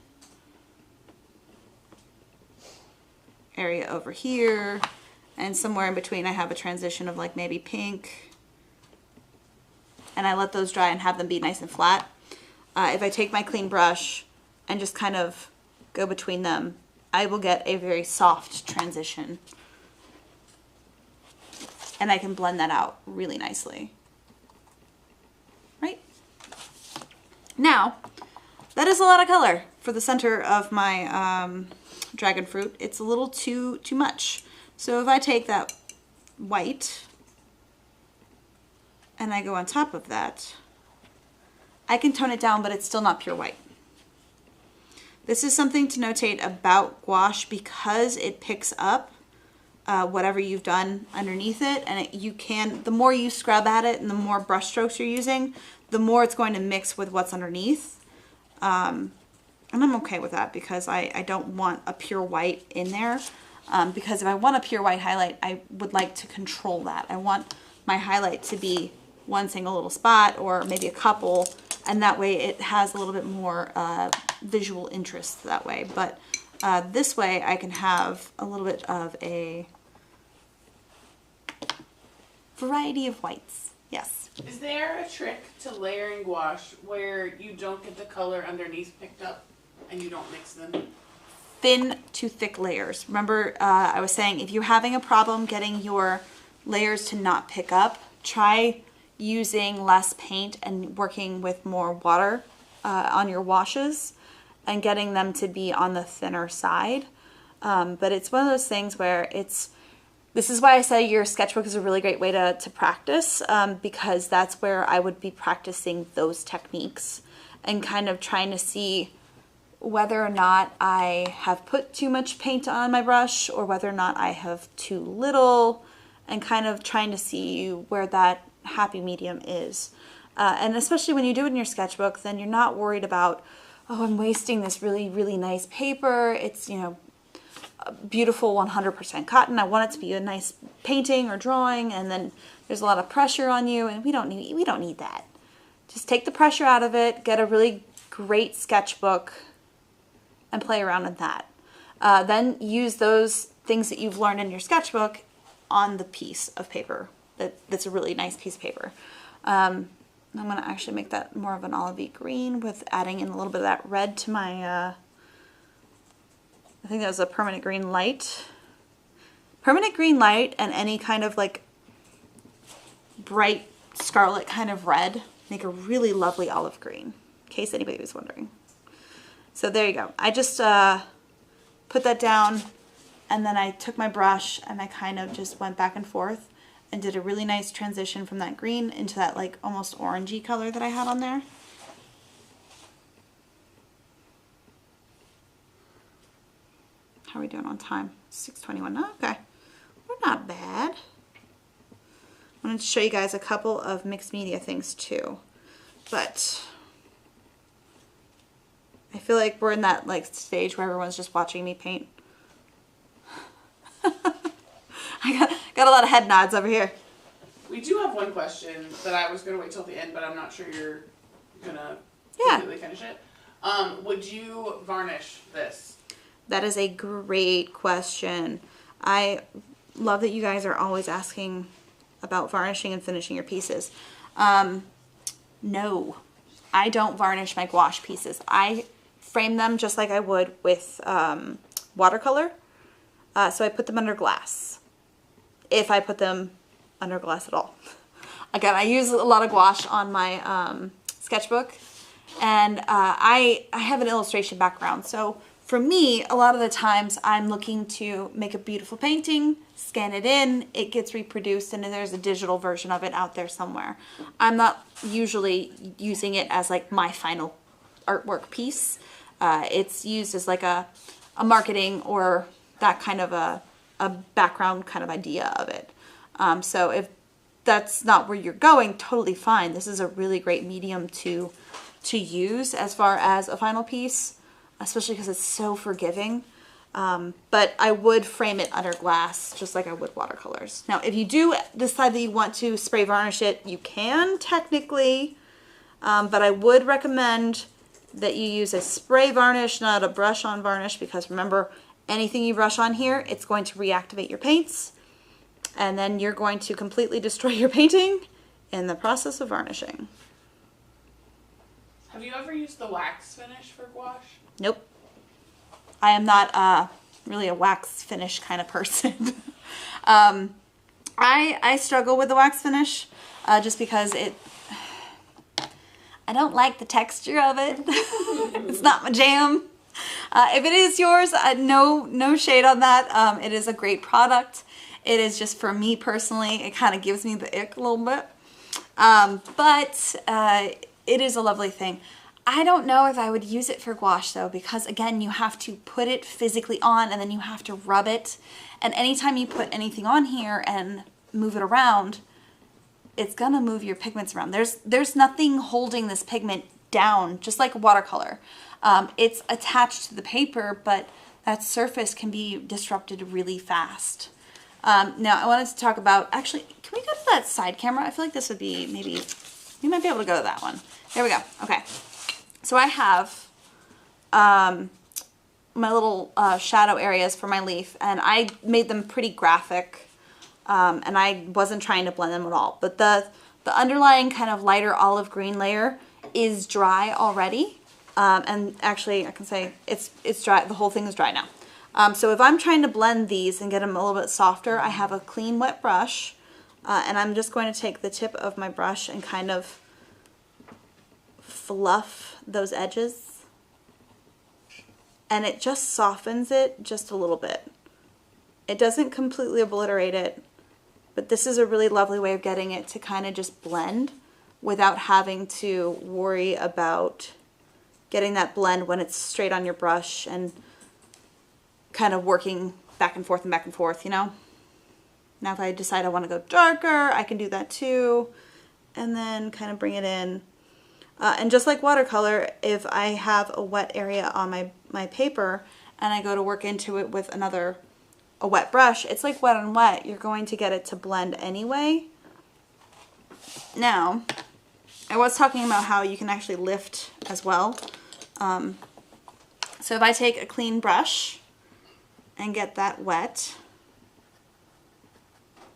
area over here, and somewhere in between I have a transition of like maybe pink, and I let those dry and have them be nice and flat. If I take my clean brush and just kind of go between them, I will get a very soft transition, and I can blend that out really nicely. Right? Now, that is a lot of color for the center of my dragon fruit. It's a little too much. So if I take that white and I go on top of that, I can tone it down, but it's still not pure white. This is something to notate about gouache because it picks up whatever you've done underneath it, and you can, the more you scrub at it and the more brush strokes you're using, the more it's going to mix with what's underneath. And I'm okay with that because I don't want a pure white in there. Because if I want a pure white highlight, I would like to control that. I want my highlight to be one single little spot or maybe a couple, and that way it has a little bit more visual interest that way. But this way I can have a little bit of a variety of whites. Yes.
Is there a trick to layering gouache where you don't get the color underneath picked up and you don't mix them?
Thin to thick layers. Remember, I was saying if you're having a problem getting your layers to not pick up, try using less paint and working with more water on your washes and getting them to be on the thinner side. But it's one of those things where this is why I say your sketchbook is a really great way to practice, because that's where I would be practicing those techniques and kind of trying to see whether or not I have put too much paint on my brush or whether or not I have too little, and kind of trying to see where that happy medium is. And especially when you do it in your sketchbook, then you're not worried about, oh, I'm wasting this really, really nice paper. It's, you know, beautiful 100% cotton. I want it to be a nice painting or drawing, and then there's a lot of pressure on you, and we don't need that. Just take the pressure out of it, get a really great sketchbook, and play around with that. Then use those things that you've learned in your sketchbook on the piece of paper. That's a really nice piece of paper. I'm going to actually make that more of an olivey green with adding in a little bit of that red to my, I think that was a permanent green light. Permanent green light and any kind of like bright scarlet kind of red make a really lovely olive green, in case anybody was wondering. So there you go. I just put that down, and then I took my brush and I kind of just went back and forth and did a really nice transition from that green into that like almost orangey color that I had on there. How are we doing on time? 6:21. Oh, okay. We're not bad. I wanted to show you guys a couple of mixed media things too, but I feel like we're in that like stage where everyone's just watching me paint. I got a lot of head nods over here.
We do have one question that I was going to wait till the end, but I'm not sure you're going to completely finish it. Would you varnish this?
That is a great question. I love that you guys are always asking about varnishing and finishing your pieces. No, I don't varnish my gouache pieces. I frame them just like I would with watercolor. So I put them under glass, if I put them under glass at all. Again, I use a lot of gouache on my sketchbook, and I have an illustration background. So for me, a lot of the times I'm looking to make a beautiful painting, scan it in, it gets reproduced, and then there's a digital version of it out there somewhere. I'm not usually using it as like my final artwork piece. It's used as like a marketing or that kind of a background kind of idea of it. So if that's not where you're going, totally fine. This is a really great medium to use as far as a final piece, especially because it's so forgiving. But I would frame it under glass just like I would watercolors. Now, if you do decide that you want to spray varnish it, you can technically, but I would recommend that you use a spray varnish, not a brush on varnish, because remember, anything you brush on here, it's going to reactivate your paints, and then you're going to completely destroy your painting in the process of varnishing.
Have you ever used the wax finish for gouache?
Nope. I am not really a wax finish kind of person. I struggle with the wax finish just because I don't like the texture of it. It's not my jam. If it is yours, no shade on that. It is a great product. It is just, for me personally, it kind of gives me the ick a little bit. But it is a lovely thing. I don't know if I would use it for gouache though, because again, you have to put it physically on and then you have to rub it. And anytime you put anything on here and move it around, it's gonna move your pigments around. There's nothing holding this pigment down, just like a watercolor. It's attached to the paper, but that surface can be disrupted really fast. Now I wanted to talk about, actually, can we go to that side camera? I feel like this would be, maybe, we might be able to go to that one. There we go, okay. So I have my little shadow areas for my leaf, and I made them pretty graphic, and I wasn't trying to blend them at all. But the underlying kind of lighter olive green layer is dry already. And actually I can say it's dry, the whole thing is dry now. So if I'm trying to blend these and get them a little bit softer, I have a clean wet brush, and I'm just going to take the tip of my brush and kind of fluff those edges, and it just softens it just a little bit. It doesn't completely obliterate it, but this is a really lovely way of getting it to kind of just blend without having to worry about getting that blend when it's straight on your brush and kind of working back and forth, you know? Now if I decide I want to go darker, I can do that too, and then kind of bring it in. And just like watercolor, if I have a wet area on my paper and I go to work into it with a wet brush, it's like wet on wet. You're going to get it to blend anyway. Now, I was talking about how you can actually lift as well. So if I take a clean brush and get that wet.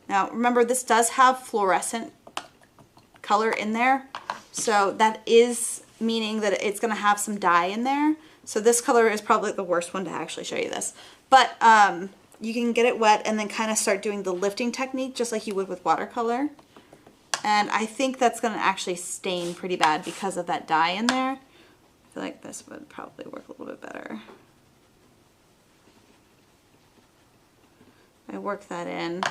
Now, remember, this does have fluorescent color in there. So that is meaning that it's going to have some dye in there. So this color is probably the worst one to actually show you this. But you can get it wet and then kind of start doing the lifting technique just like you would with watercolor. And I think that's going to actually stain pretty bad because of that dye in there. I feel like this would probably work a little bit better. I work that in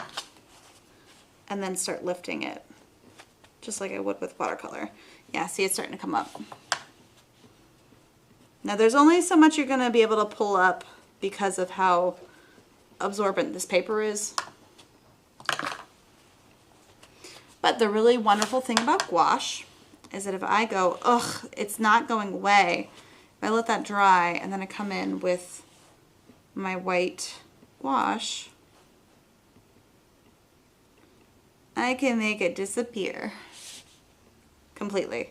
and then start lifting it just like I would with watercolor. Yeah, see, it's starting to come up. Now there's only so much you're going to be able to pull up because of how absorbent this paper is. But the really wonderful thing about gouache is that if I go, ugh, it's not going away, if I let that dry and then I come in with my white gouache, I can make it disappear completely.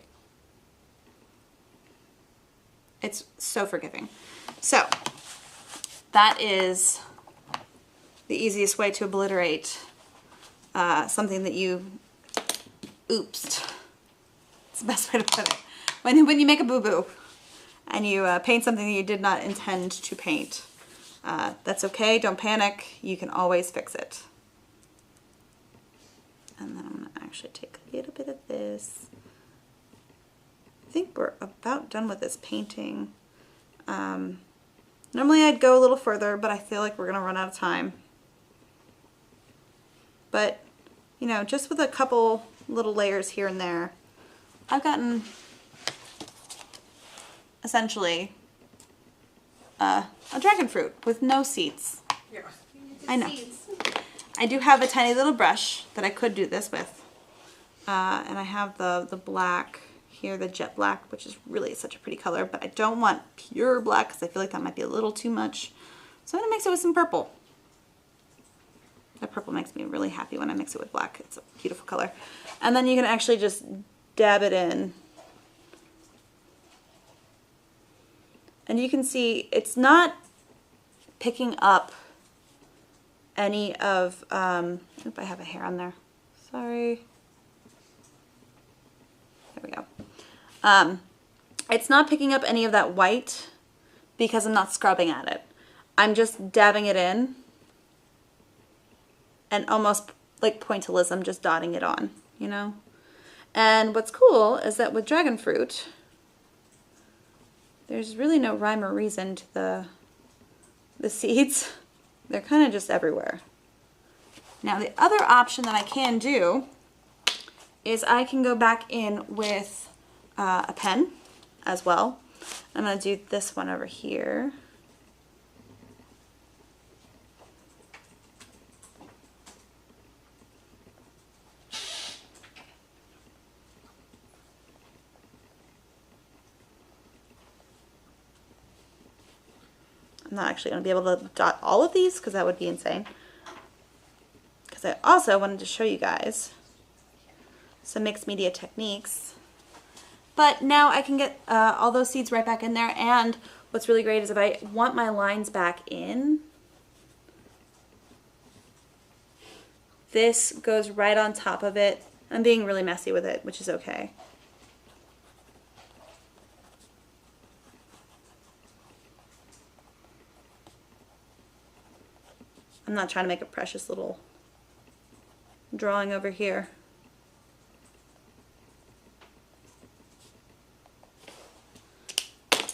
It's so forgiving. So that is the easiest way to obliterate something that you oopsed. It's the best way to put it. When you make a boo-boo and you paint something that you did not intend to paint, that's okay. Don't panic. You can always fix it. And then I'm going to actually take a little bit of this. I think we're about done with this painting. Normally I'd go a little further, but I feel like we're going to run out of time. But, you know, just with a couple little layers here and there, I've gotten essentially a dragon fruit with no seeds.
Yeah.
I know. I do have a tiny little brush that I could do this with. And I have the black here, the jet black, which is really such a pretty color, but I don't want pure black because I feel like that might be a little too much. So I'm going to mix it with some purple. That purple makes me really happy when I mix it with black. It's a beautiful color. And then you can actually just dab it in. And you can see it's not picking up any of, oop, I have a hair on there. Sorry. There we go. It's not picking up any of that white because I'm not scrubbing at it. I'm just dabbing it in and almost like pointillism, just dotting it on, you know? And what's cool is that with dragon fruit, there's really no rhyme or reason to the seeds. They're kind of just everywhere. Now the other option that I can do is I can go back in with a pen as well. I'm going to do this one over here. I'm not actually going to be able to dot all of these because that would be insane. Because I also wanted to show you guys some mixed media techniques. But now I can get all those seeds right back in there. And what's really great is if I want my lines back in, this goes right on top of it. I'm being really messy with it, which is okay. I'm not trying to make a precious little drawing over here.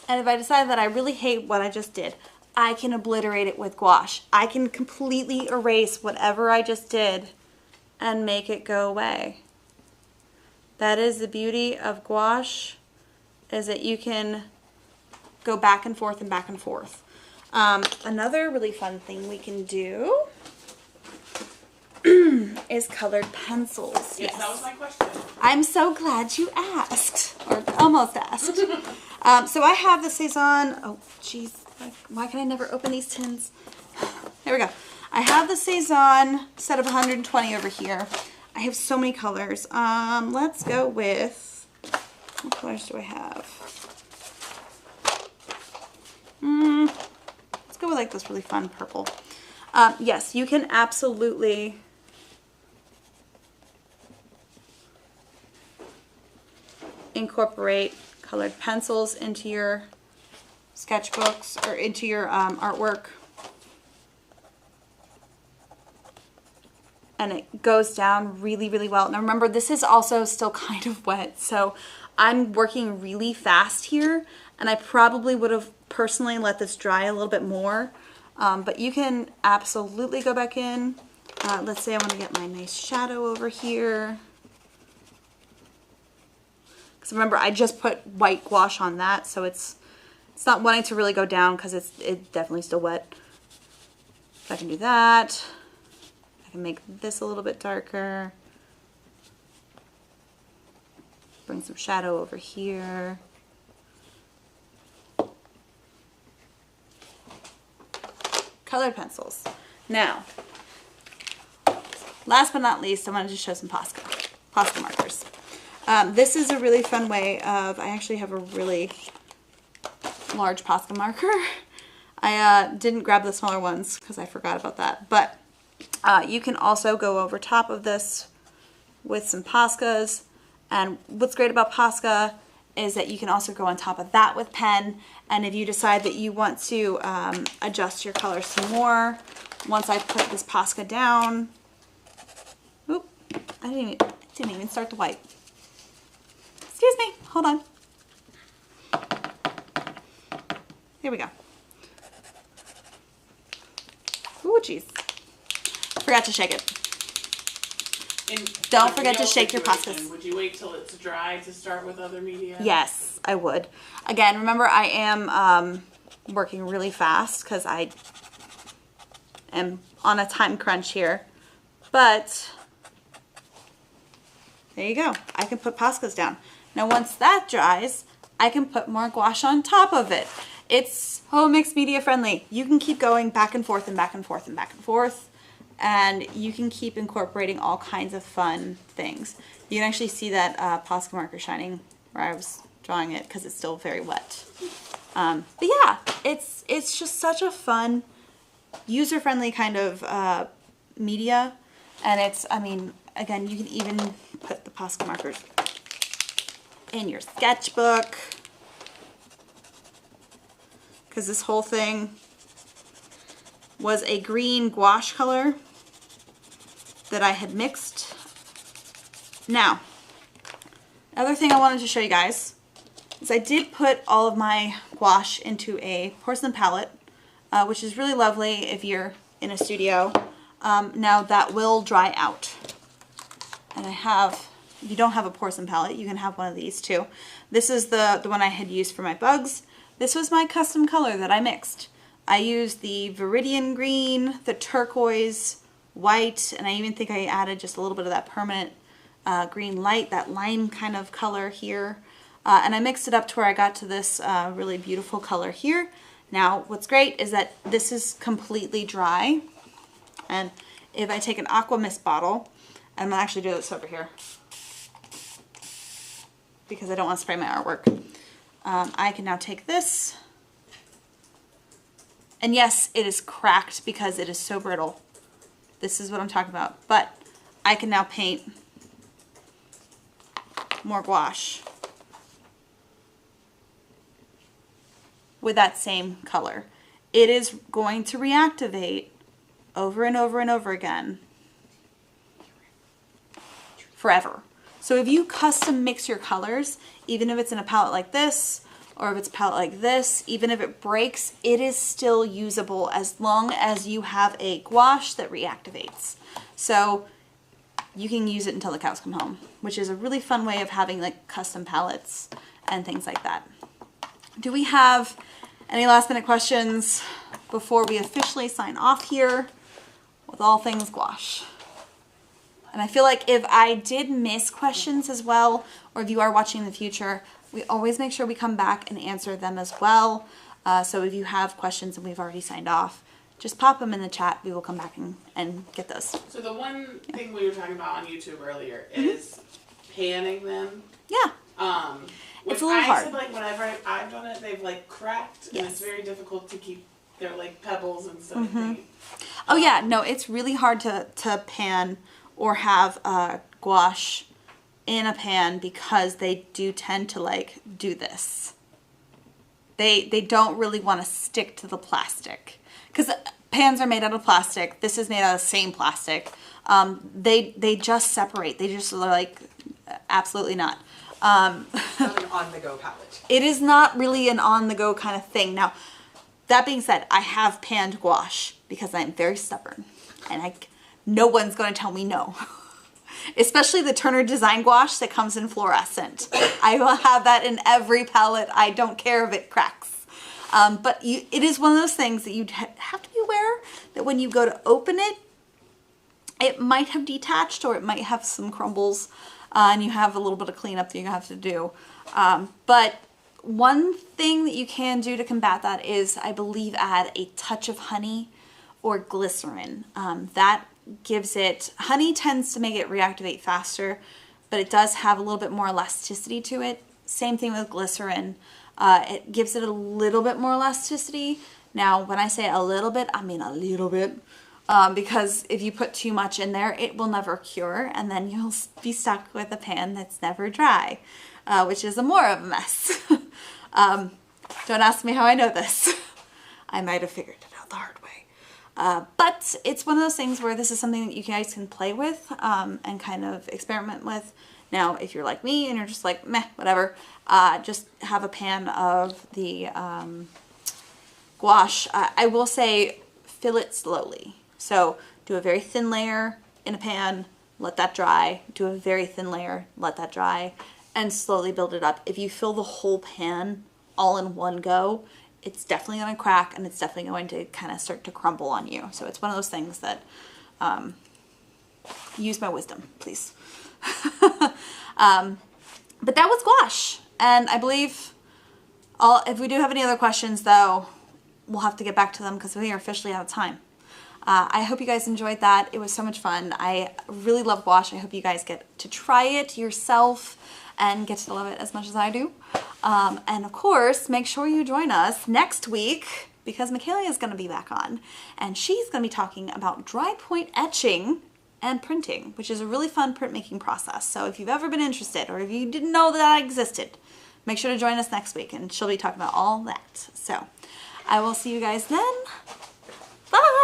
And if I decide that I really hate what I just did, I can obliterate it with gouache. I can completely erase whatever I just did and make it go away. That is the beauty of gouache, is that you can go back and forth and back and forth. Another really fun thing we can do is colored pencils.
Yes, that was my question.
I'm so glad you asked, or almost asked. So I have the Cezanne, oh geez, Why can I never open these tins? There we go. I have the Cezanne set of 120 over here. I have so many colors. Let's go with, what colors do I have? Let's go with like this really fun purple. Yes, you can absolutely incorporate colored pencils into your sketchbooks or into your artwork. And it goes down really, really well. Now remember, this is also still kind of wet, so I'm working really fast here, and I probably would have personally let this dry a little bit more, but you can absolutely go back in. Let's say I want to get my nice shadow over here. Because remember, I just put white gouache on that, so it's not wanting to really go down because it's definitely still wet. So I can do that. I can make this a little bit darker. Bring some shadow over here. Colored pencils. Now, last but not least, I wanted to show some Posca markers. This is a really fun way of, I actually have a really large Posca marker. I didn't grab the smaller ones because I forgot about that, but you can also go over top of this with some Poscas, and what's great about Posca is that you can also go on top of that with pen, and if you decide that you want to adjust your color some more, once I put this Posca down, oop, I didn't even start the white. Excuse me, hold on. Here we go. Ooh, jeez. Forgot to shake it. Don't forget to shake your Poscas.
Would you wait till it's dry to start with other media?
Yes, I would. Again, remember I am working really fast because I am on a time crunch here. But there you go. I can put Poscas down. Now once that dries, I can put more gouache on top of it. It's mixed media friendly. You can keep going back and forth and back and forth and back and forth, and you can keep incorporating all kinds of fun things. You can actually see that Posca marker shining where I was drawing it because it's still very wet. But yeah, it's just such a fun, user-friendly kind of media, and it's, I mean, again, you can even put the Posca markers in your sketchbook, because this whole thing was a green gouache color that I had mixed. Now, another thing I wanted to show you guys is I did put all of my gouache into a porcelain palette, which is really lovely if you're in a studio. Now that will dry out. And I have, if you don't have a porcelain palette, you can have one of these too. This is the one I had used for my bugs. This was my custom color that I mixed. I used the Viridian green, the turquoise, white, and I even think I added just a little bit of that permanent green light, that lime kind of color here. And I mixed it up to where I got to this really beautiful color here. Now, what's great is that this is completely dry. And if I take an Aqua Mist bottle, I'm gonna actually do this over here because I don't want to spray my artwork. I can now take this, and yes, it is cracked because it is so brittle. This is what I'm talking about. But I can now paint more gouache with that same color. It is going to reactivate over and over and over again forever. So if you custom mix your colors, even if it's in a palette like this, or if it's a palette like this, even if it breaks, it is still usable as long as you have a gouache that reactivates. So you can use it until the cows come home, which is a really fun way of having like custom palettes and things like that. Do we have any last minute questions before we officially sign off here with all things gouache? And I feel like if I did miss questions as well, or if you are watching in the future, we always make sure we come back and answer them as well. So if you have questions and we've already signed off, just pop them in the chat. We will come back and get those.
So the one thing we were talking about on YouTube earlier is panning them.
Yeah. It's a little hard.
Said, like, whenever I've done it, they've like cracked, and it's very difficult to keep. They're like pebbles instead of paint.
Oh yeah, no, it's really hard to pan or have gouache in a pan because they do tend to like do this. They don't really want to stick to the plastic because pans are made out of plastic. This is made out of the same plastic. They just separate. They just are like absolutely not.
It's not an on-the-go palette.
It is not really an on-the-go kind of thing. Now, that being said, I have panned gouache because I'm very stubborn and no one's going to tell me no. Especially the Turner Design gouache that comes in fluorescent. I will have that in every palette. I don't care if it cracks. But it is one of those things that you have to be aware that when you go to open it, it might have detached or it might have some crumbles and you have a little bit of cleanup that you have to do. But one thing that you can do to combat that is, I believe, add a touch of honey or glycerin. That gives it, honey tends to make it reactivate faster, but it does have a little bit more elasticity to it. Same thing with glycerin. It gives it a little bit more elasticity. Now, when I say a little bit, I mean a little bit. Because if you put too much in there, it will never cure, and then you'll be stuck with a pan that's never dry, which is more of a mess. Don't ask me how I know this. I might have figured it out the hard way. But it's one of those things where this is something that you guys can play with and kind of experiment with. Now, if you're like me and you're just like, meh, whatever, just have a pan of the gouache. I will say fill it slowly. So do a very thin layer in a pan, let that dry, do a very thin layer, let that dry, and slowly build it up. If you fill the whole pan all in one go, it's definitely going to crack and it's definitely going to kind of start to crumble on you. So it's one of those things that use my wisdom, please. But that was gouache. And I believe if we do have any other questions, though, we'll have to get back to them because we are officially out of time. I hope you guys enjoyed that. It was so much fun. I really love gouache. I hope you guys get to try it yourself and get to love it as much as I do. And of course, make sure you join us next week because Michaela is going to be back on and she's going to be talking about dry point etching and printing, which is a really fun printmaking process. So if you've ever been interested or if you didn't know that existed, make sure to join us next week and she'll be talking about all that. So I will see you guys then. Bye!